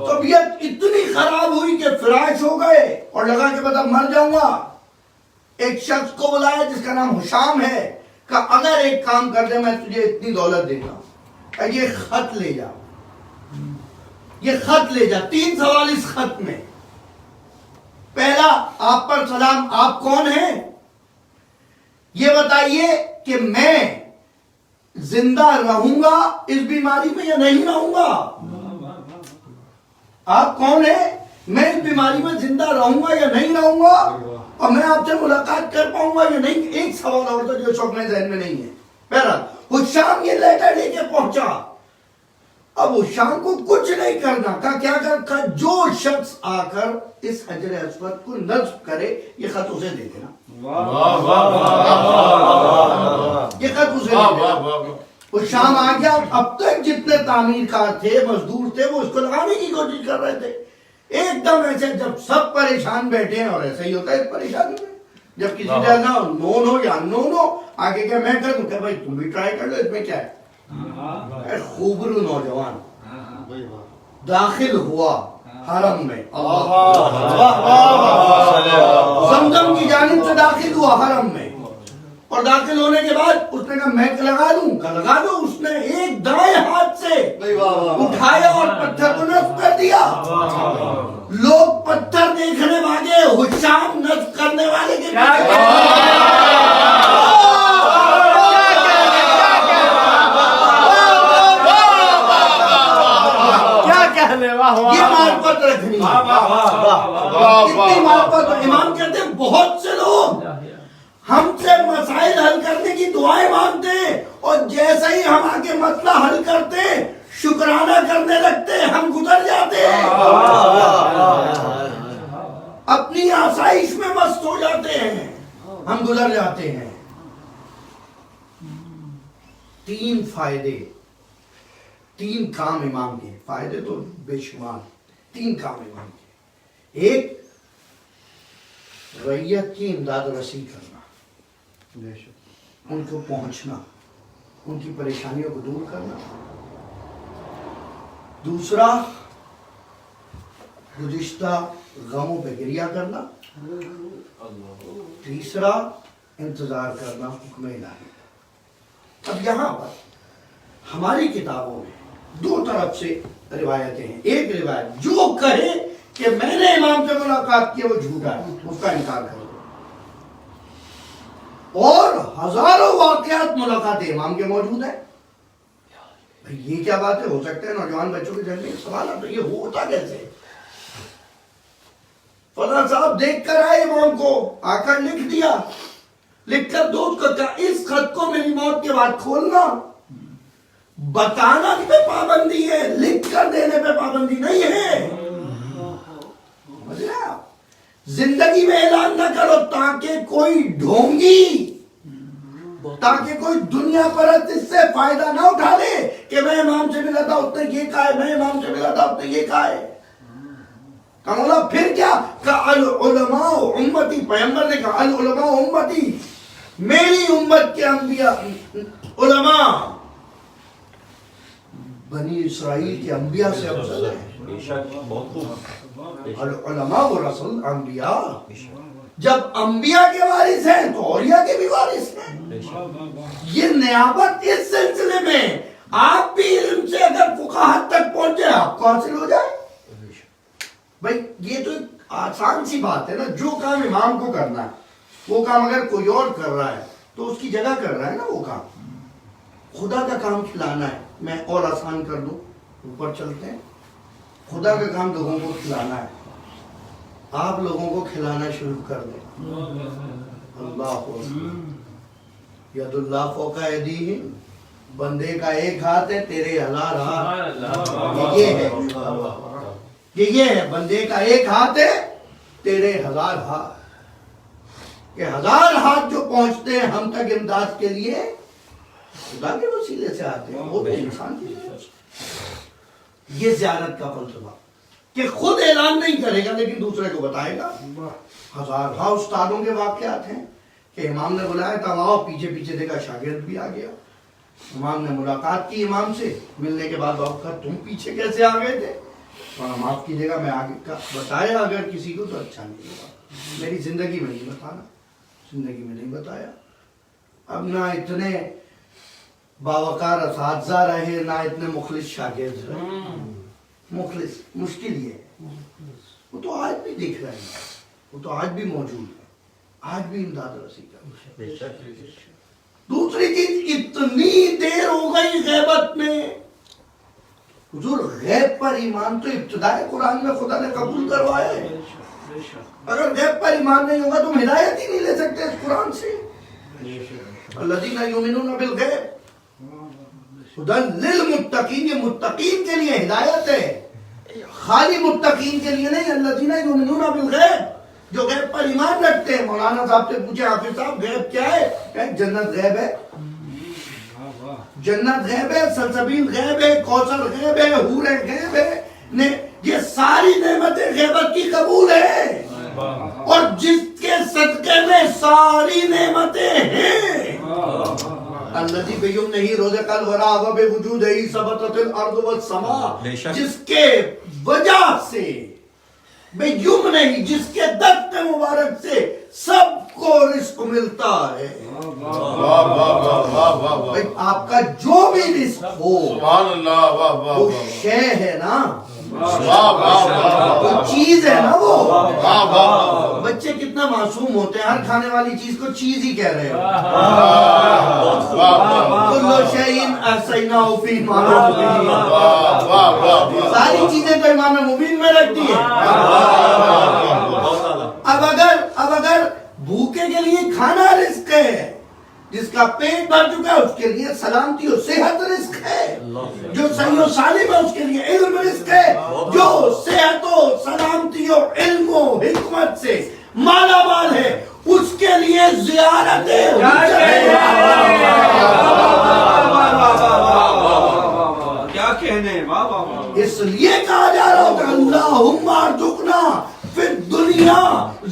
طبیعت اتنی خراب ہوئی کہ فراش ہو گئے اور لگا کہ بتا مر جاؤں گا. ایک شخص کو بلایا جس کا نام حشام ہے، کہ اگر ایک کام کر دے میں تجھے اتنی دولت دیتا ہوں، کہ یہ خط لے جا، یہ خط لے جا. 3 سوال اس خط میں. پہلا، آپ پر سلام، آپ کون ہیں؟ یہ بتائیے کہ میں زندہ رہوں گا اس بیماری میں یا نہیں رہوں گا؟ آپ کون ہیں؟ میں اس بیماری میں زندہ رہوں گا یا نہیں رہوں گا؟ اور میں آپ سے ملاقات کر پاؤں گا یا نہیں؟ ایک سوال اور تھا جو شوق میں ذہن میں نہیں ہے. پہلا، حشام یہ لیٹر لے کے پہنچا. اب حشام کو کچھ نہیں کرنا، کہا کیا کر، جو شخص آ کر اس حجر اسود کو نصب کرے یہ خط اسے دے دینا. یہ خط اسے دے دینا. حشام آ گیا. اب تک جتنے تعمیر کار تھے، مزدور تھے، وہ اس کو لگانے کی کوشش کر رہے تھے. ایک دم ایسے جب سب پریشان بیٹھے ہیں، اور ایسا ہی ہوتا ہے اس پریشانی میں، جب کسی کا نا نون ہو یا نون ہو، آگے کہ میں کر دوں کہ بھائی تم بھی ٹرائی کر لو، اس میں کیا ہے. خوبرو نوجوان داخل ہوا حرم میں، زمزم کی جانب سے داخل ہوا حرم میں، اور داخل ہونے کے بعد اس نے کہا میں لگا دوں، کہا لگا دو. اس نے ایک دائیں ہاتھ سے اٹھایا اور پتھر کو نصب کر دیا. لوگ پتھر دیکھنے بھاگے، حشام نصب کرنے والے کے یہ معرفت رکھنی ہے. اتنی معرفت. امام کہتے ہیں بہت سے لوگ ہم سے مسائل حل کرنے کی دعائیں مانگتے ہیں، اور جیسا ہی ہم آگے مسئلہ حل کرتے شکرانہ کرنے لگتے ہم گزر جاتے ہیں، اپنی آسائش میں مست ہو جاتے ہیں، ہم گزر جاتے ہیں. 3 فائدے، 3 کام امام کے، فائدے تو بے شمار. 3 کام امام کے. ایک، رعیت کی امداد رسی کرنا، ان کو پہنچنا، ان کی پریشانیوں کو دور کرنا. دوسرا، گزشتہ غموں پہ گریہ کرنا. تیسرا، انتظار کرنا حکم الہی. اب یہاں پر ہماری کتابوں میں 2 طرف سے روایتیں ہیں. ایک روایت جو کہے کہ میں نے امام سے ملاقات کی وہ جھوٹا ہے، اس کا انکار کرو. اور ہزاروں واقعات ملاقات امام کے موجود ہیں. بھئی یہ کیا بات ہے؟ ہو سکتا ہے نوجوان بچوں کے ذہن میں ایک سوال آتا ہے، یہ ہوتا کیسے؟ فلاں صاحب دیکھ کر آئے امام کو، آ کر لکھ دیا، لکھ کر دوست کو کہا اس خط کو میری موت کے بعد کھولنا. بتانا پہ پابندی ہے، لکھ کر دینے پہ پابندی نہیں ہے. زندگی میں اعلان نہ کرو تاکہ کوئی ڈھونگی، تاکہ کوئی دنیا پرست اس سے فائدہ نہ اٹھا لے کہ میں امام سے ملا تھا اس نے یہ کہا ہے، میں امام سے ملا تھا اس نے یہ کہا ہے. کہا مولا پھر کیا؟ کہا العلماء امتی، پیغمبر نے کہا العلماء امتی، میری امت کے انبیاء علماء بنی اسرائیل کے انبیاء سے افضل ہے. العلماء و رسول انبیاء، جب انبیاء کے وارث ہیں تو اولیاء کے بھی وارث ہیں. یہ نیابت اس سلسلے میں آپ بھی علم سے اگر فقاہت تک پہنچ جائے آپ کو حاصل ہو جائے. بھائی یہ تو آسان سی بات ہے نا. جو کام امام کو کرنا ہے وہ کام اگر کوئی اور کر رہا ہے تو اس کی جگہ کر رہا ہے نا وہ کام. خدا کا کام کھلانا ہے، میں اور آسان کر دوں، اوپر چلتے ہیں. خدا کا کام لوگوں کو کھلانا ہے، آپ لوگوں کو کھلانا شروع کر دیں. اللہ ید اللہ فوق ایدیہم، بندے کا ایک ہاتھ ہے تیرے 1000 ہاتھ. یہ ہے بندے کا ایک ہاتھ ہے تیرے 1000 ہاتھ. کہ 1000 ہاتھ جو پہنچتے ہیں ہم تک امداد کے لیے خدا کے وسیلے سے آتے ہیں، وہ تو انسان کی ہے. یہ زیارت کا فلسفہ کہ خود اعلان نہیں کرے گا لیکن دوسرے کو بتائے گا. 1000 استادوں کے واقعات ہیں. کہ امام نے بلایا تھا، آؤ، پیچھے پیچھے دیکھا شاگرد بھی آ گیا. امام نے ملاقات کی امام سے، ملنے کے بعد کہا تم پیچھے کیسے آ گئے تھے؟ اور معاف کیجیے گا میں آگے کا بتایا اگر کسی کو تو اچھا نہیں ہوگا، میری زندگی میں نہیں بتانا، زندگی میں نہیں بتایا. اب نہ اتنے باوقار اساتذہ رہے نہ اتنے مخلص شاگرد رہے. مخلص مشکل یہ ہے، وہ تو آج بھی دکھ رہے ہیں، وہ تو آج بھی موجود ہے، آج بھی امداد رسی کا. دوسری چیز، اتنی دیر ہو گئی غیبت میں. حضور غیب پر ایمان تو ابتدائے قرآن میں خدا نے قبول کروایا ہے. اگر غیب پر ایمان نہیں ہوگا تم ہدایت ہی نہیں لے سکتے اس قرآن سے. الذین یؤمنون بالغیب ھدی للمتقین، یہ متقین کے لیے ہدایت ہے، خالی متقین کے لیے نہیں. الذین یؤمنون بالغیب، جو غیب پر ایمان رکھتے ہیں. مولانا صاحب سے پوچھے حافظ صاحب غیب کیا ہے؟ کہ جنت غیب ہے، جنت غیب ہے، سلسبیل غیب ہے، کوثر غیب ہے، حور غیب ہے. یہ ساری نعمتیں غیبت کی قبول ہے، اور جس کے صدقے میں ساری نعمتیں ہیں. الذی بیمنہ روز قلب ورا و بوجودہ ثبتت الارض والسماء، جس کے وجہ سے بیمنہ، جس کے دست مبارک سے سب کو رزق ملتا ہے. آپ کا جو بھی رزق ہو وہ شے ہے نا، وہ چیز ہے نا. وہ بچے کتنا معصوم ہوتے ہیں، ہر کھانے والی چیز کو چیز ہی کہہ رہے ہو. کل شیء احصیناہ فی امام مبین، ساری چیزیں تو امام مبین میں رکھ دی ہیں. اب اگر بھوکے کے لیے کھانا رزق ہے، جس کا پیٹ بھر چکا ہے اس کے لیے سلامتی و صحت رزق ہے، جو صحیح و سالم ہے اس کے لیے علم رزق ہے، جو صحت و سلامتی و علم و حکمت سے مالا مال ہے اس کے لیے زیارت ہے. کیا کہنے، اس لیے کہا جا رہا ہوتا اللہم ارزقنا فی الدنیا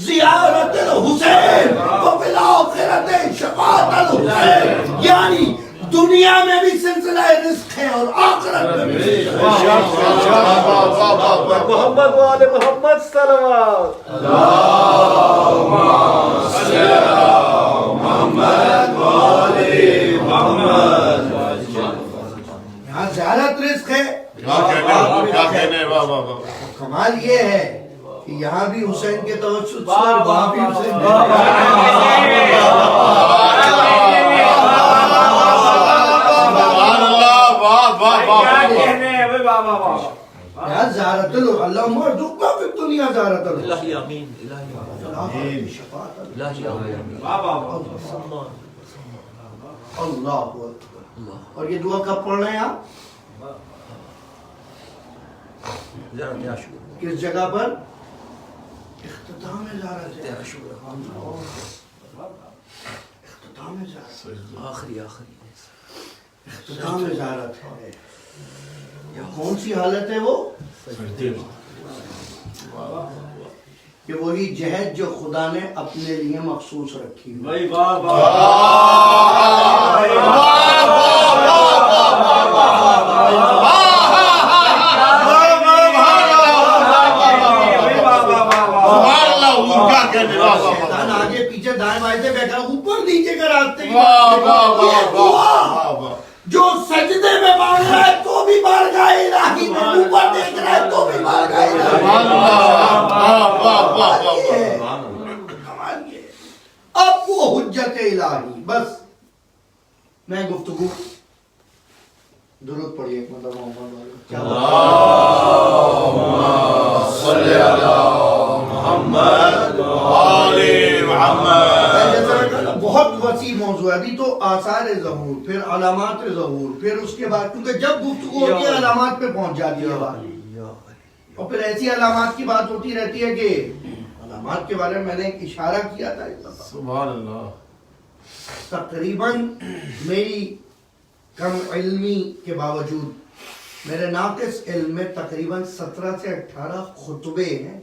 زیارت الحسین وفی الآخرت شفاعت الحسین. یعنی دنیا میں بھی سلسلہ رزق ہے اور آخرت میں بھی. محمد وآل محمد صلوات. اللہم صلی علی محمد وآل محمد. یہاں زیارت رزق ہے. کیا کہنے، کمال یہ ہے کہ یہاں بھی حسین کے توسط سے اور وہاں بھی حسین کے یہاں زیارت اللہم ارزقنا فی الدنیا زیارت الہی آمین، الہی شفاعت الہی آمین. اللہ اکبر. اور یہ دعا کب پڑھ رہے ہیں آپ؟ کس جگہ پر؟ اختتام زیارت ہے. اختتام زیارت، آخری اختتام زیارت ہے. کون سی حالت ہے وہ؟ کہ وہی جہد جو خدا نے اپنے لیے مخصوص رکھی ہوئی. شیطان آگے پیچھے دائیں بائیں سے بیٹھا، اوپر نیچے کا راستے جو سجدے میں مانگ رہا ہے تو بھی بارگاہ الہی میں، اوپر دیکھ رہا ہے تو بھی بارگاہ الہی. اب وہ حجت الہی. بس میں گفتگو درود پڑھیے ایک مطلب محمد صلی علی محمد وآل محمد. بہت وسیع موضوع ہے. ابھی تو آثار ظہور، پھر علامات ظہور، پھر اس کے بعد کیونکہ جب گفتگو ہوتی ہے علامات پہ پہنچ جاتی ہے بات، اور پھر ایسی علامات کی بات ہوتی رہتی ہے کہ علامات کے بارے میں میں نے ایک اشارہ کیا تھا. سبحان اللہ. تقریباً میری کم علمی کے باوجود میرے ناقص علم میں تقریباً 17 سے 18 خطبے ہیں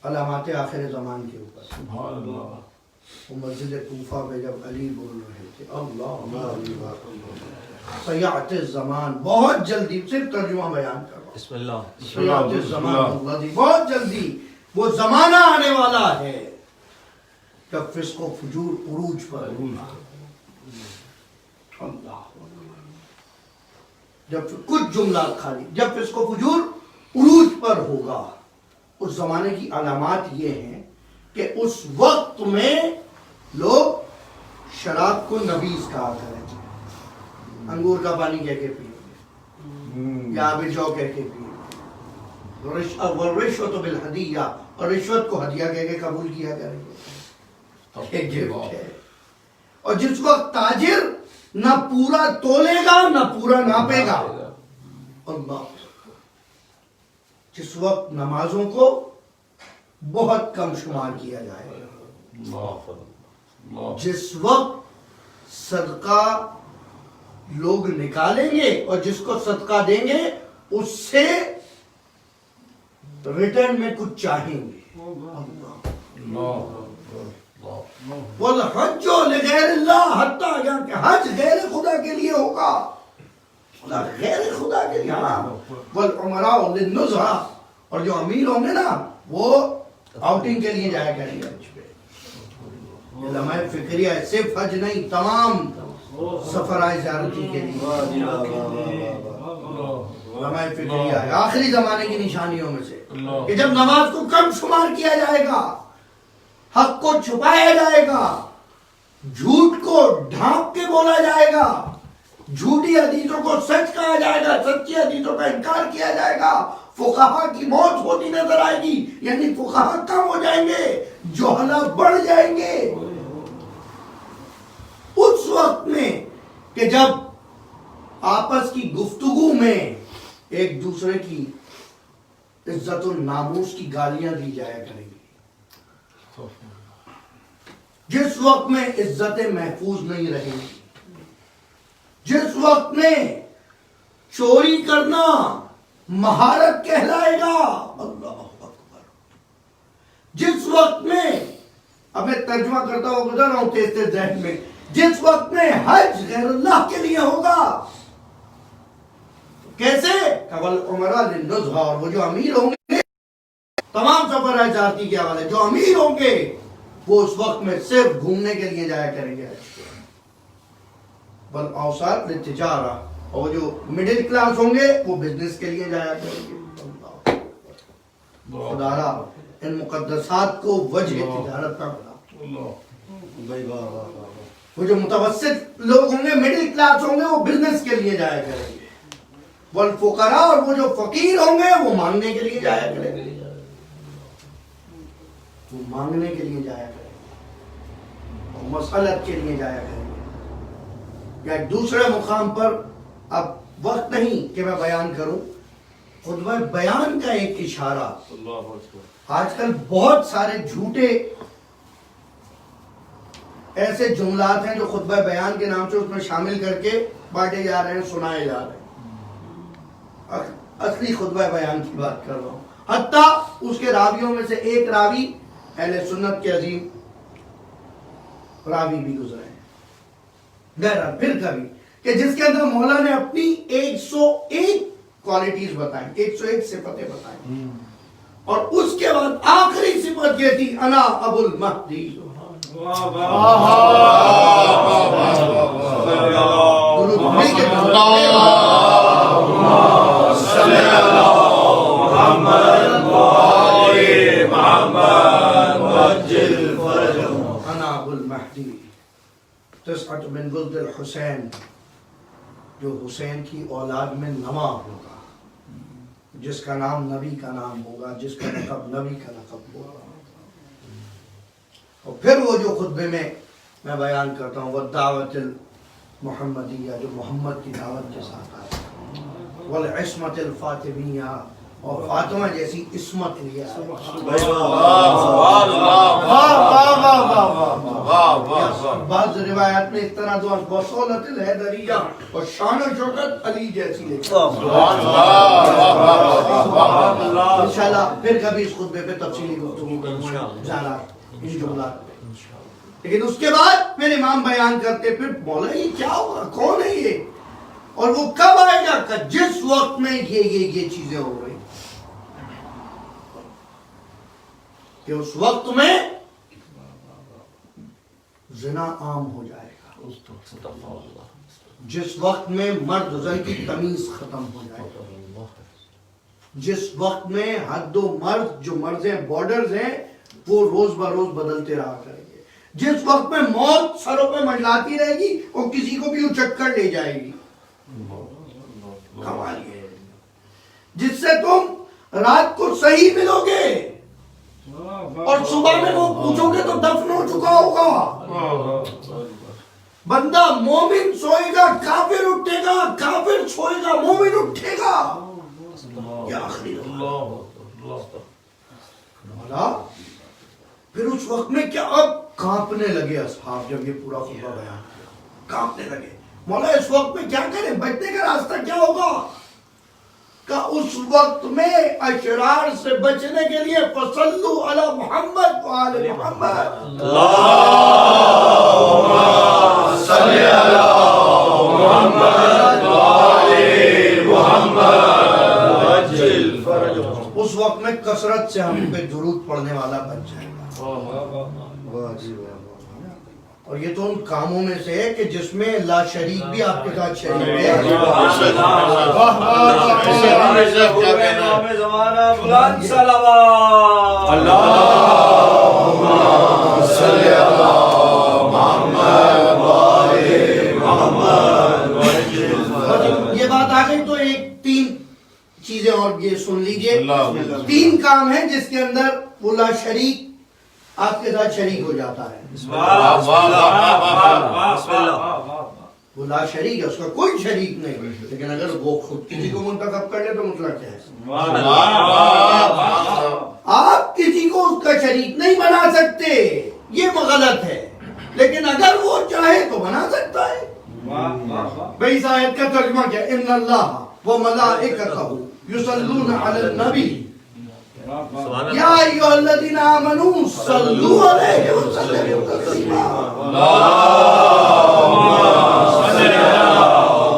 علامات آخر زمان کے اوپر. سبحان اللہ. وہ مسجد کوفہ میں جب علی بول رہے تھے اللہ سیاحت الزمان، بہت جلدی، صرف ترجمہ بیان کر رہا ہوں، بسم اللہ سیاحت الزمان، بہت جلدی وہ زمانہ آنے والا ہے جب فسق و فجور عروج پر ہوگا۔ اللہ، جب کچھ جملات خالی، جب فسق و فجور عروج پر ہوگا، اس زمانے کی علامات یہ ہیں کہ اس وقت میں لوگ شراب کو نبیذ کہا کریں گے، انگور کا پانی کہہ کے پیئیں گے یا آب جو کہہ کے پیئیں گے، والرشوۃ بالہدیہ، اور رشوت کو ہدیہ کہہ کے قبول کیا کریں گے، ایک گفٹ ہے۔ اور جس وقت تاجر نہ پورا تولے گا نہ پورا ناپے گا، اللہ، جس وقت نمازوں کو بہت کم شمار کیا جائے گا، جس وقت صدقہ لوگ نکالیں گے اور جس کو صدقہ دیں گے اس سے ریٹرن میں کچھ چاہیں گے، والحج لغیر اللہ، حتیٰ یہاں کہ حج غیر خدا کے لیے ہوگا، غیر خدا کے لیے، والعمراء للنزہہ، اور جو امیر ہوں گے نا وہ آؤٹنگ کے لیے جایا کریں گے حج پہ۔ علماء فکریہ صرف حج نہیں، تمام سفرائے زیارتی کے لیے، علماء فکریہ ہے آخری زمانے کی نشانیوں میں سے کہ جب نماز کو کم شمار کیا جائے گا، حق کو چھپایا جائے گا، جھوٹ کو ڈھانپ کے بولا جائے گا، جھوٹی حدیثوں کو سچ کہا جائے گا، سچی حدیثوں کا انکار کیا جائے گا، فقہا کی موت ہوتی نظر آئے گی، یعنی فقہا کم ہو جائیں گے، جہلا بڑھ جائیں گے، اس وقت میں کہ جب آپس کی گفتگو میں ایک دوسرے کی عزت و ناموس کی گالیاں دی جایا کریں گی، جس وقت میں عزتیں محفوظ نہیں رہیں گی، جس وقت میں چوری کرنا مہارت کہلائے گا، اللہ اکبر، جس وقت میں، اب میں ترجمہ کرتا ہوں گزر رہا ہوں تیز تیز ذہن میں، جس وقت میں حج غیر اللہ کے لیے ہوگا، کیسے؟ والعمراء للنزہہ، اور وہ جو امیر ہوں گے، تمام سفرائے زیارتی کے حوالے، جو امیر ہوں گے وہ اس وقت میں صرف گھومنے کے لیے جایا کریں گے حج پہ، والاوساط للتجارہ، اور جو مڈل کلاس ہوں گے وہ بزنس کے لیے جایا کریں گے۔ خدارا ان مقدسات کو وجہ تجارت کا بنا، وہ جو متوسط لوگ ہوں گے، مڈل کلاس ہوں گے، وہ بزنس کے لیے جایا کریں گے، والفقراء، اور وہ جو فقیر ہوں گے وہ مانگنے کے لیے جایا کریں گے، وہ مانگنے کے لیے جایا کریں گے، اور مسئلت کے لیے جایا کریں گے۔ یا ایک دوسرے مقام پر، اب وقت نہیں کہ میں بیان کروں، خطبہ بیان کا ایک اشارہ، آج کل بہت سارے جھوٹے ایسے جملات ہیں جو خطبہ بیان کے نام سے اس میں شامل کر کے بانٹے جا رہے ہیں، سنائے جا رہے ہیں، اصلی خطبہ بیان کی بات کر رہا ہوں، حتیٰ اس کے راویوں میں سے ایک راوی اہل سنت کے عظیم راوی بھی گزرے ہیں، بہرحال پھر کبھی، کہ جس کے اندر مولا نے اپنی 101 کوالٹیز بتائیں، 101 صفتیں بتائیں، اور اس کے بعد آخری صفت یہ تھی، انا ابو المہدی، انا ابو المہدی تسعۃ من ولد الحسین، جو حسین کی اولاد میں نواں ہوگا، جس کا نام نبی کا نام ہوگا، جس کا لقب نبی کا لقب ہوگا۔ اور پھر وہ جو خطبے میں بیان کرتا ہوں، والدعوت المحمدیہ، جو محمد کی دعوت کے ساتھ آیا، والعصمت الفاطمیہ، اور فاطمہ جیسی عصمت لیا ہے۔ بعض روایات میں اس طرح دعا، وصولت الحیدریہ، اور شان و شوکت علی جیسی لکھی۔ انشاءاللہ پھر کبھی اس خطبے پہ تفصیلی گفتگو کروں گا، ان جملات پہ۔ لیکن اس کے بعد پھر امام بیان کرتے پھر مولا یہ کیا ہوگا, کون ہے یہ, اور وہ کب آئے گا, کہ جس وقت میں یہ چیزیں ہو رہی, کہ اس وقت میں زنا عام ہو جائے گا, جس وقت میں مرد و زن کی تمیز ختم ہو جائے گا, جس وقت میں حد و مرد جو مرض ہیں, بارڈرز ہیں, وہ روز بروز بدلتے رہا کریں گے, جس وقت میں موت سروں پہ منڈلاتی رہے گی اور کسی کو بھی اچک کر لے جائے گی. کمال یہ ہے جس سے تم رات کو صحیح ملو گے اور صبح میں وہ پوچھو گے تو دفن ہو چکا ہوگا. بندہ مومن سوئے گا کافر اٹھے گا, کافر سوئے گا مومن اٹھے گا. یہ آخری پھر اس وقت میں کیا, اب کانپنے لگے اصحاب جب یہ پورا خطبہ بیان کیا, کانپنے لگے. مولا اس وقت میں کیا کریں, بچنے کا راستہ کیا ہوگا, کہ اس وقت میں اشرار سے بچنے کے لیے فصلو علی محمد و آل محمد, اللہم صلی علی محمد و آل محمد, اس وقت میں کثرت سے ہم پہ درود پڑھنے والا بن جائے گا. اور یہ تو ان کاموں میں سے ہے کہ جس میں لا شریک بھی آپ کے ساتھ شریک ہے. یہ بات آ گئی تو ایک 3 چیزیں اور یہ سن لیجئے. 3 کام ہیں جس کے اندر وہ لا شریک آپ کے ساتھ شریک ہو جاتا ہے. وہ لا شریک ہے, اس کا کوئی شریک نہیں, لیکن اگر وہ خود کسی کو منتخب کر لے تو مسئلہ کیا ہے. آپ کسی کو اس کا شریک نہیں بنا سکتے, یہ غلط ہے, لیکن اگر وہ چاہے تو بنا سکتا ہے. بھئی اس آیت کا ترجمہ کیا, ان اللہ و ملائکتہ یصلون علی النبی یا ایھا الذین آمنوا صلوا علیہ وسلموا تسلیما. اللہم صل علی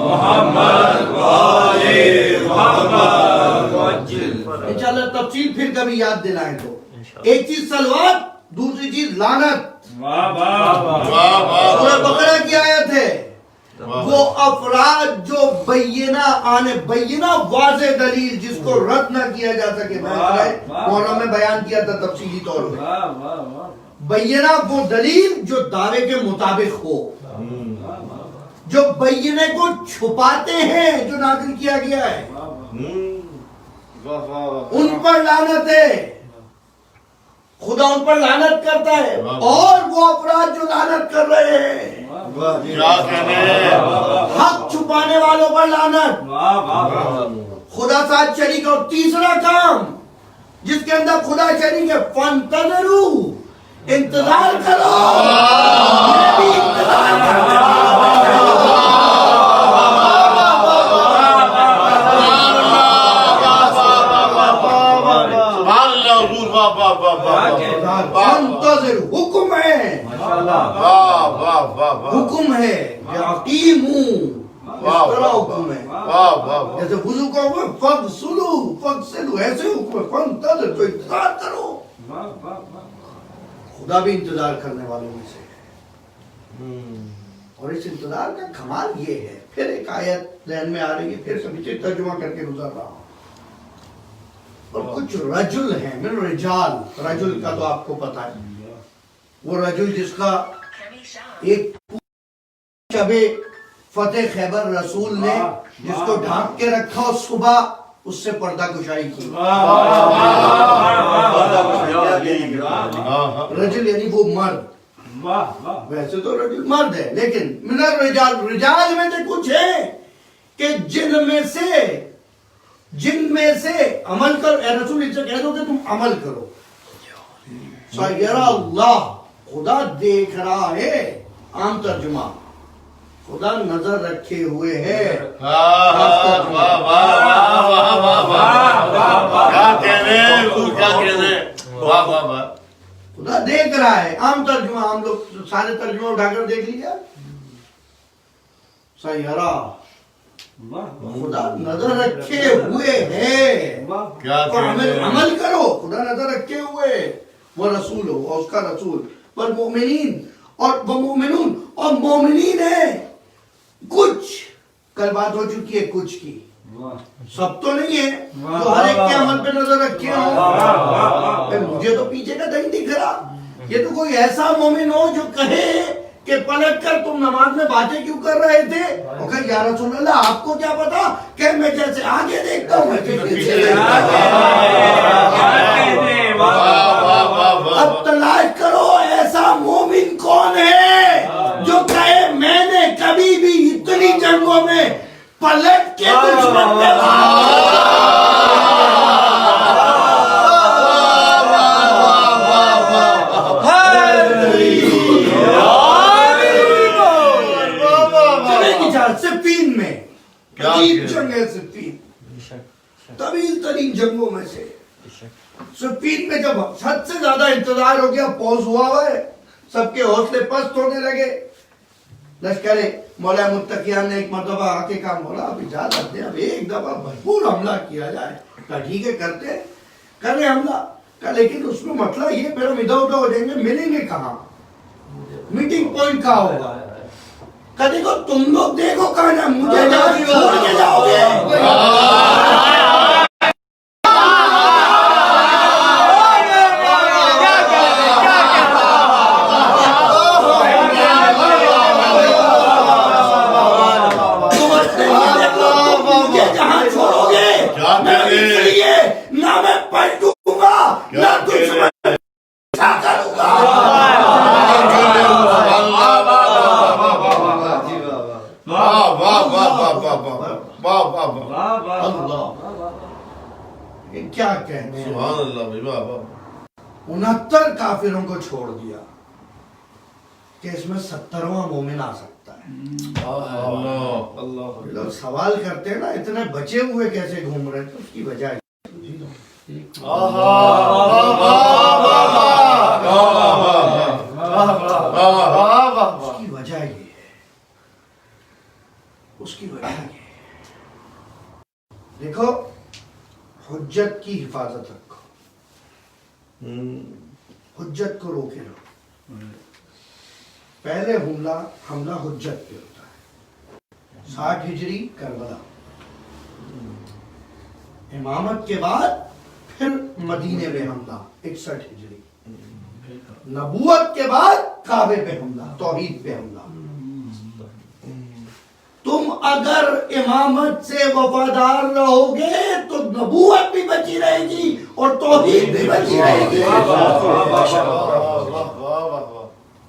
محمد و آل محمد وعجل. انشاءاللہ تفصیل پھر کبھی یاد دلائیں تو. ایک چیز صلوات, دوسری چیز لعنت. سورہ بقرہ کی آیت ہے, وہ افراد جو بینہ واضح دلیل جس کو رد نہ کیا جا سکے, محرم میں بیان کیا تھا تفصیلی طور پہ. بینہ وہ دلیل جو دعوے کے مطابق ہو, جو بینے کو چھپاتے ہیں جو نازل کیا گیا ہے, ان پر لعنت ہے. خدا ان پر لعنت کرتا ہے, اور وہ افراد جو لعنت کر رہے ہیں, حق چھپانے والوں پر لعنت. خدا ساتھ شریک. اور تیسرا کام جس کے اندر خدا شریک ہے, فانتظروا, انتظار کرو. یہ بھی انتظار حکم ہے, حکم ہے, یقیمو, اس طرح حکم ہے. جیسے وضو کا حکم ہے فغسلوا, ایسے حکم ہے فانتظر, تو انتظار کرو. خدا بھی انتظار کرنے والوں میں سے ہے. اور اس انتظار کا کمال یہ ہے, پھر ایک آیت ذہن میں آ رہی ہے, پھر سمجھے ترجمہ کر کے گزر رہا ہوں. اور کچھ رجل ہیں, من رجال, رجل کا تو آپ کو پتا ہے, وہ رجل جس کا ایک شب فتح خیبر رسول نے جس کو ڈھانپ کے رکھا اور صبح اس سے پردہ کشائی کی. رجل یعنی وہ مرد, ویسے تو رجل مرد ہے, لیکن من الرجال, رجال میں سے کچھ ہے کہ جن میں سے عمل کرو. اے رسول ان سے کہہ دو کہ تم عمل کرو. سیرا اللہ, خدا دیکھ رہا ہے. عام ترجمہ, خدا نظر رکھے ہوئے ہے. خدا دیکھ رہا ہے. عام ترجمہ, ہم لوگ سارے ترجمہ اٹھا کر دیکھ لیا. سیرا خدا نظر رکھے ہوئے ہے. کیا عمل کرو, خدا نظر رکھے ہوئے وہ رسول ہو اور اس کا رسول پر مومنین اور مومنون اور مومنین ہے کچھ. کل بات ہو چکی ہے کچھ کی, سب تو نہیں ہے تو ہر ایک کے عمل پہ نظر رکھے ہو. مجھے تو پیچھے کا نہیں دکھ رہا. یہ تو کوئی ایسا مومن ہو جو کہے کہ پلٹ کر تم نماز میں باتیں کیوں کر رہے تھے, اور کہ یا رسول اللہ آپ کو کیا پتا کہ میں جیسے آگے دیکھتا ہوں میں پیچھے دیکھتا ہوں. اب تلاش کرو ایسا مومن کون ہے جو کہے میں نے کبھی بھی اتنی جنگوں میں پلٹ کے دشمن پہ صفین میں عجیب جنگ ہے. صفین طویل ترین جنگوں میں سے. صفین میں جب حد سے زیادہ انتظار ہو گیا, پوز ہوا ہے, سب کے حوصلے پست ہونے لگے. لشکر مولا متقیان نے ایک مرتبہ آ کے کہا مولا اب اجازت دیں, اب ایک دفعہ بھرپور حملہ کیا جائے. کہا ٹھیک ہے کر رہے حملہ. کہا لیکن اس میں مسئلہ یہ پھر ہم ادھر ادھر ہو جائیں گے, ملیں گے کہاں, میٹنگ پوائنٹ کہاں ہوگا. دیکھو تم لوگ دیکھو کہاں جائیں, مجھے چھوڑ کے جاؤ گے. مجھے جہاں چھوڑو گے نہ میں پلٹوں گا نہ دشمن کروں گا. کیا کہنے سبحان اللہ بھائی, واہ واہ. 69 کافروں کو چھوڑ دیا کہ اس میں 70واں مومن آ سکتا ہے. لوگ سوال کرتے ہیں نا اتنے بچے ہوئے کیسے گھوم رہے, تو اس کی وجہ اس کی وجہ یہ ہے. دیکھو حجت کی حفاظت رکھو, حجت کو روکے رہو. پہلے حملہ حجت پہ ہوتا ہے 60 ہجری کربلا, امامت کے بعد پھر مدینے میں حملہ 61 ہجری, نبوت کے بعد کعبے پہ حملہ, توحید پہ حملہ. تم اگر امامت سے وفادار رہو گے تو نبوت بھی بچی رہے گی اور توحید بھی بچی رہے گی,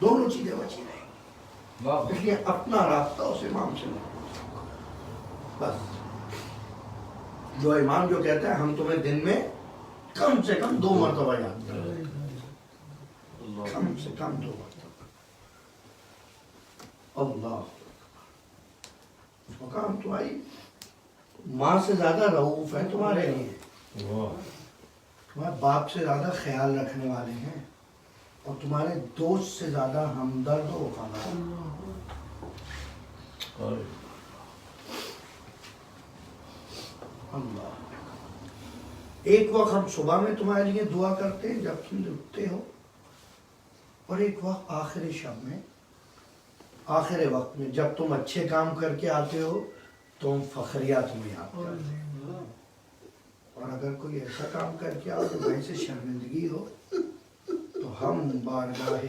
دونوں چیزیں بچی رہے گی. اس لیے اپنا رابطہ اس امام سے بس. جو امام جو کہتا ہے ہم تمہیں دن میں کم سے کم 2 مرتبہ یاد کریں, کم سے کم 2 مرتبہ. اللہ مقام تمہاری ماں سے زیادہ رؤوف ہے تمہارے لیے, تمہارے باپ سے زیادہ خیال رکھنے والے ہیں, اور تمہارے دوست سے زیادہ ہمدرد و وفادار. اللہ ایک وقت ہم صبح میں تمہارے لیے دعا کرتے ہیں جب تم اٹھتے ہو, اور ایک وقت آخری شب میں, آخر وقت میں جب تم اچھے کام کر کے آتے ہو تو ہم فخریہ تمہیں یاد کرتے ہیں, اور اگر کوئی ایسا کام کر کے آؤ تو وہیں سے شرمندگی ہو تو ہم بارگاہ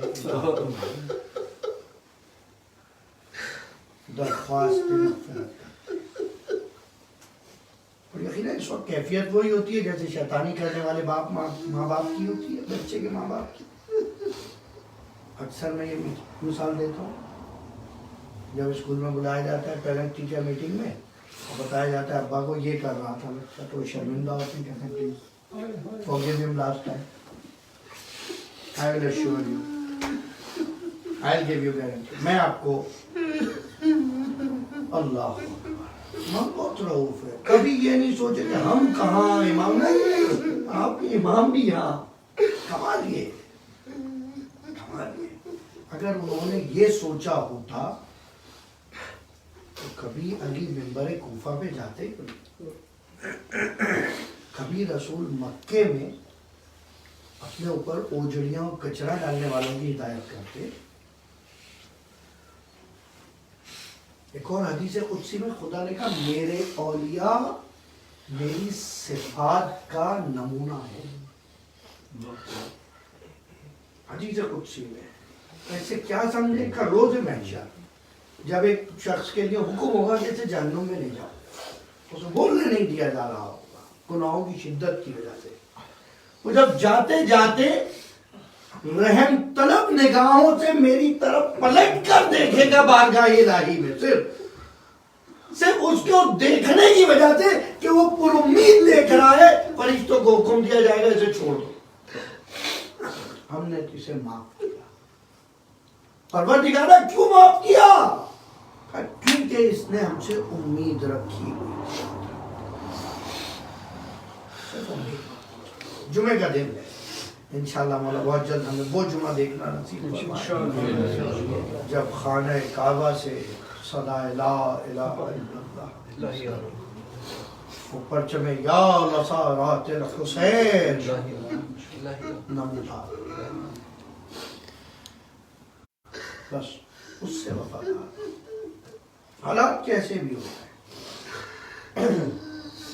درخواست مغفرت کرتے ہیں. اور یقیناً اس وقت کیفیت وہی ہوتی ہے جیسے شیطانی کرنے والے ماں باپ کی ہوتی ہے بچے کے ماں باپ کی. اکثر میں یہ مثال دیتا ہوں, جب اسکول میں بلایا جاتا ہے پیرنٹ ٹیچر میٹنگ میں, اور بتایا جاتا ہے ابا کو یہ کر رہا تھا بچہ, تو شرمندہ ہوتے ہیں, کہتے ہیں please forgive him last time, I will assure you, I'll give you guarantee. میں آپ کو اللہ ماں بہت رؤوف ہے, کبھی یہ نہیں سوچے کہ ہم کہاں امام, نہیں, آپ کے امام بھی یہاں. کمال یہ اگر انہوں نے یہ سوچا ہوتا تو کبھی علی منبر کوفہ پہ جاتے، کبھی رسول مکے میں اپنے اوپر اوجڑیاں اور کچرا ڈالنے والوں کی ہدایت کرتے. ایک اور حدیث قدسی میں خدا نے کہا میرے اولیاء میری صفات کا نمونہ ہے. حدیث قدسی میں ایسے کیا سمجھے کہ روز محشر جب ایک شخص کے لیے حکم ہوگا کہ اسے جہنم میں لے جاؤ، اسے بولنے نہیں دیا جا رہا ہوگا گناہوں کی شدت کی وجہ سے، وہ جب جاتے جاتے رحم طلب نگاہوں سے میری طرف پلٹ کر دیکھے گا بارگاہ الہی میں، صرف اس کو دیکھنے کی وجہ سے کہ وہ پر امید دیکھ رہا ہے، فرشتوں کو حکم دیا جائے گا اسے چھوڑ دو، ہم نے اسے معاف کیا. پروردگارہ کیوں معاف کیا؟ کیونکہ اس نے ہم سے امید رکھی ہوئی. جمعے کا دن ہے انشاءاللہ مولا بہت جلد ہمیں وہ جمعہ دیکھنا نصیب فرمائے جب خانہ کعبہ سے صدا لا الہ الا اللہ وہ پرچم یا لصارات الحسین نمودار، بس اس سے وفادار. حالات کیسے بھی ہوتے ہیں.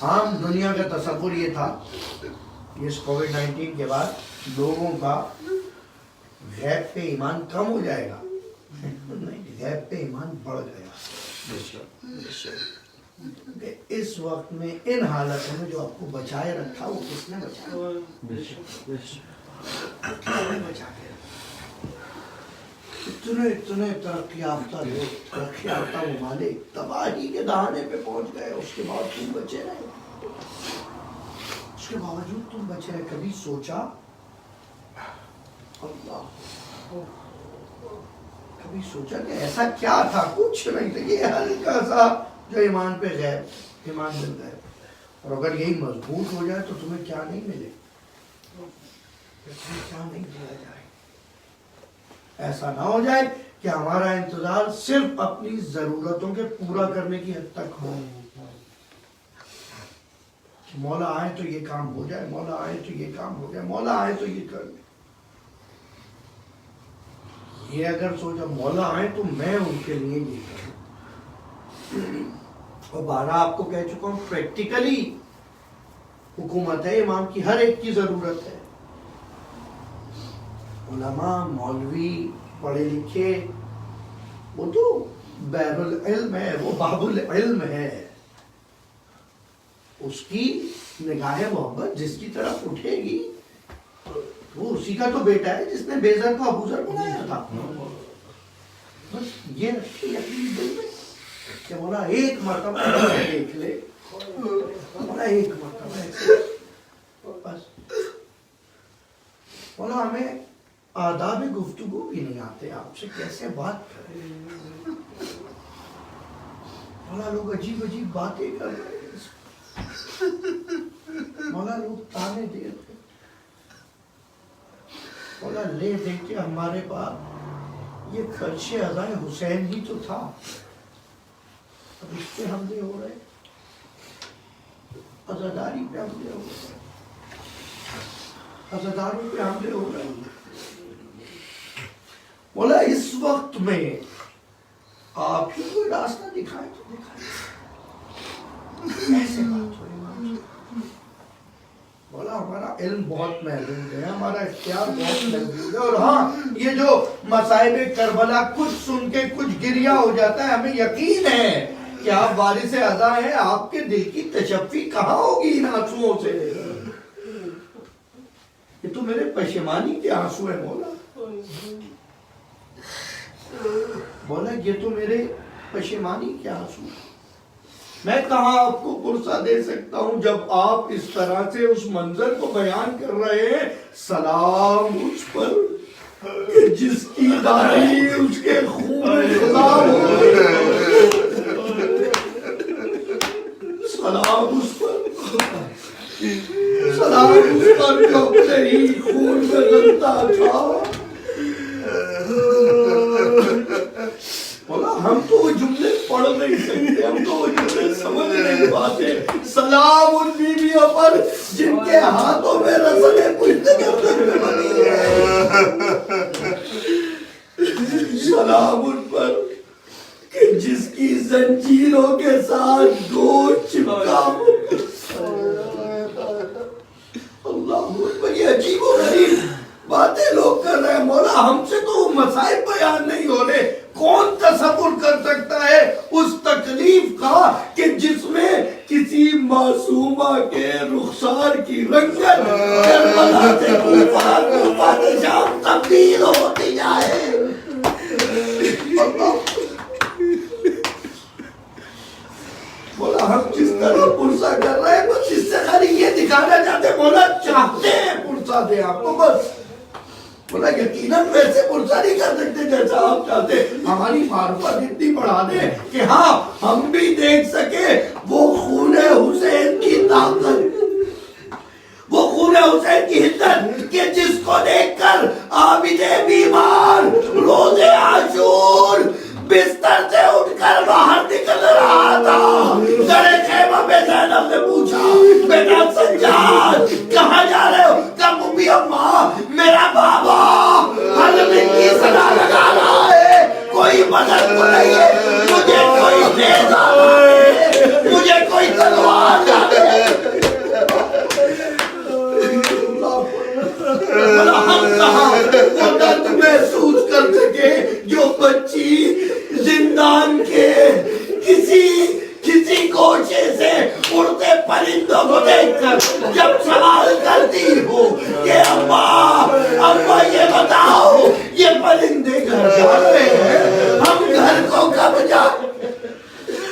عام دنیا کا تصور یہ تھا اس کووڈ-19 کے بعد لوگوں کا غیب پہ ایمان کم ہو جائے گا، نہیں، غیب پہ ایمان بڑھ گیا. کہ اس وقت میں ان حالتوں میں جو آپ کو بچائے رکھا وہ کس نے بچایا؟ بچا کے اتنے ترقی یافتہ لوگ، ترقی یافتہ ممالک تباہی کے دہانے پہ پہنچ گئے، اس کے بعد تم بچے رہے، اس کے باوجود تم بچے رہے. کبھی سوچا اللہ، کبھی سوچا کہ ایسا کیا تھا؟ کچھ نہیں تھا، یہ ہلکا سا جو ایمان پہ غیب، ایمان مل گئے. اور اگر یہی مضبوط ہو جائے تو تمہیں کیا نہیں ملے، کیا نہیں دیا جائے. ایسا نہ ہو جائے کہ ہمارا انتظار صرف اپنی ضرورتوں کے پورا کرنے کی حد تک ہو. مولا آئے تو یہ کام ہو جائے، مولا آئے تو یہ کام ہو جائے، مولا آئے تو یہ کر لے. یہ اگر سوچا مولا آئے تو میں ان کے لیے یہ کروں. اور بارہ آپ کو کہہ چکا ہوں پریکٹیکلی حکومت ہے، امام کی ہر ایک کی ضرورت ہے. علماء، مولوی، پڑھے لکھے، وہ تو باب العلم ہے، وہ باب العلم ہے. اس کی نگاہ محبت جس کی طرف اٹھے گی وہ اسی کا تو بیٹا ہے جس نے بیزر کو ابوذر بنایا تھا. بس یہ رکھے یقین دل میں کہ مولا ایک مرتبہ دیکھ لے، مولا ایک مرتبہ بس. مولا ہمیں آداب گفتگو بھی نہیں آتے، آپ سے کیسے بات کریں. مولا لوگ عجیب عجیب باتیں کر رہے ہیں، مولا لوگ تانے دے رہے. مولا لے دے کے ہمارے پاس یہ خرچ ازائے حسین ہی تو تھا، اب اس پہ حملے ہو رہے، عزاداری پہ حملے ہو رہے، عزاداروں پہ حملے ہو رہے. مولا اس وقت میں آپ ہی کوئی راستہ دکھائیں تو دکھائیں. ایسے بات ہوئی مولا، ہمارا علم بہت محدود ہے، ہمارا اختیار بہت محدود ہے. اور ہاں یہ جو مصائب کربلا کچھ سن کے کچھ گریہ ہو جاتا ہے، ہمیں یقین ہے کہ آپ وارث عزا ہیں، آپ کے دل کی تشفی کہاں ہوگی ان آنسوؤں سے. یہ تو میرے پشیمانی کے آنسو ہیں مولا. مولا یہ تو میرے پشیمانی کے آنسو ہیں. میں کہاں آپ کو پرسہ دے سکتا ہوں جب آپ اس طرح سے اس منظر کو بیان کر رہے ہیں. سلام اس پر کہ جس کی داڑھی اس کے خون میں خضاب ہو گئی. سلام اس پر، سلام اس پر جو اپنے ہی خون میں غلطہ تھا. ہم تو وہ جملے پڑھ نہیں سکتے, ہم تو وہ جملے سمجھ نہیں پاتے. سلام ان بیویوں پر جن کے ہاتھوں میں رسلیں پوچھتے کرتے بنی ہے. سلام ان پر کہ جس کی زنجیروں کے ساتھ گوشت چپکا ہو. اللہ بڑی عجیب و غریب باتیں لوگ کر رہے ہیں. مولا ہم سے تو مسائل بیان نہیں ہو رہے. کون تصور کر سکتا ہے اس تکلیف کا کہ جس میں کسی معصومہ کے رخسار کی رنگت کربلا سے کوفہ, کوفہ سے شام تبدیل ہوتی جائے. مولا ہم جس طرح پرسہ کر رہے ہیں بس اس سے خالی یہ دکھانا چاہتے ہیں مولا چاہتے ہیں پرسہ دیں آپ کو بس. مولا یقیناً ویسے پرسہ نہیں کر سکتے جیسا آپ چاہتے. ہماری معرفت اتنی بڑھا دیں کہ ہاں ہم بھی دیکھ سکے وہ خون حسین کی طاقت, وہ خون حسین کی حدت کہ جس کو دیکھ کر عابد بیمار روز عاشور بستر سے اٹھ کر باہر نکل رہا تھا. گڑے خیمہ میں زینب نے پوچھا بیٹا سجاد کہاں جا رہے ہو؟ کہا مبی اماں میرا بابا حلمی کی صدا لگا رہا ہے, کوئی مدد کو نہیں ہے, مجھے کوئی نیزہ مارے, مجھے کوئی تلوار ڈالے. ہم کہاں وہ درد محسوس کر سکے جو بچی زندان کے کسی گوشے سے اڑتے پرندوں کو دیکھ کر جب سوال کرتی ہو کہ اماں یہ بتاؤ یہ پرندے گھر جا رہے ہیں, ہم گھر کو کب جائیں.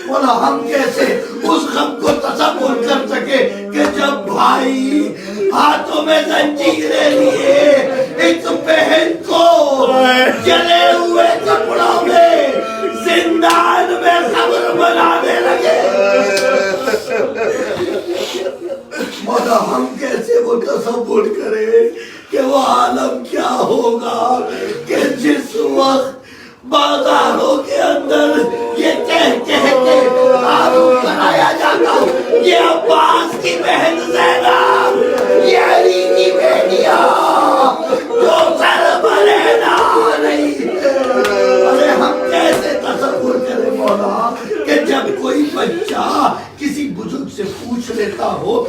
بولا ہم کیسے اس غم کو تصور کر سکے کہ جب بھائی ہاتھوں میں زنجیریں لیے ایک بہن کو جلے ہوئے کپڑوں میں زندان میں قبر بنانے لگے. مولا ہم کیسے وہ تصور کریں کہ وہ عالم کیا ہوگا کہ جس وقت بازاروں کے اندر یہ کہہ کے تعارف کرایا جاتا یہ عباس کی بہن زینب, یہ علی کی بیٹیاں جو سر برینا نہیں. ارے ہم کیسے تصور کریں مولا کہ جب کوئی بچہ کسی بزرگ سے پوچھ لیتا ہو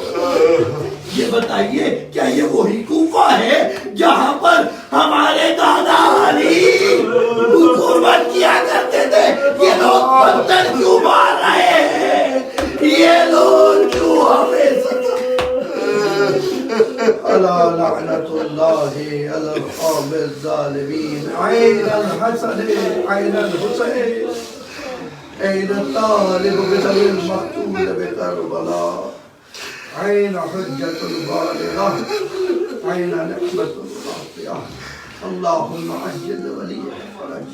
یہ بتائیے کیا یہ وہی کوفہ ہے جہاں پر ہمارے دادا علی قربت کیا کرتے تھے, یہ لوگ پتھر کیوں مار رہے ہیں, یہ لوگ کیوں ہمیں سزا. الا لعنت اللہ علی القوم الظالمین. عین الحسن عین الحسین عین الطالب بسر المقتول بکربلا عین حجت البالغہ عین نعمت القاطعہ. اللهم عجل ولي الفرج,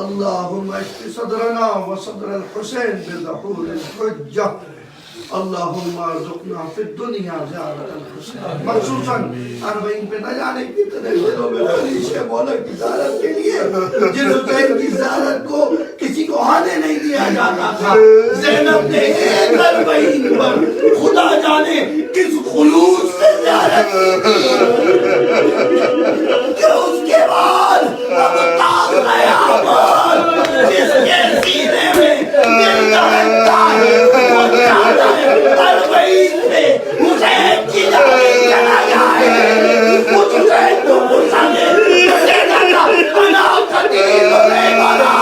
اللهم اشف صدرنا وصدر الحسين بظهور الحجة, اللهم ارزقنا في الدنيا زيارة الحسين. مخصوصاً 40 پہ نہ جانے کتنے دنوں میں خلیش مولا کی زیارت کے لیے جن حسین کی زیارت کو کسی کو آنے نہیں دیا جاتا تھا. زینب نے 40 پر خدا جانے کس خلوص سے زیارت کہ اس کے بعد اب تاغ قیامت جس کے سینے میں زندہ رکھتا ہے وہ چاہتا ہے 40 میں حسین کی جانی چلا جائے. اس حسین کو غصہ دے مجھے کہتا انا قتیل ریبانا,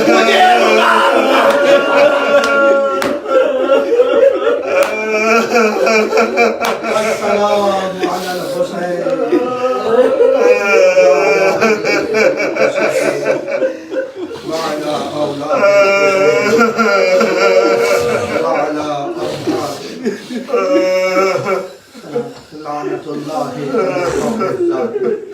مجھے رلا رلا کے السلام علی الحسین وعلى أولاده وعلى أصحابه لعنة الله على القوم الظالمين.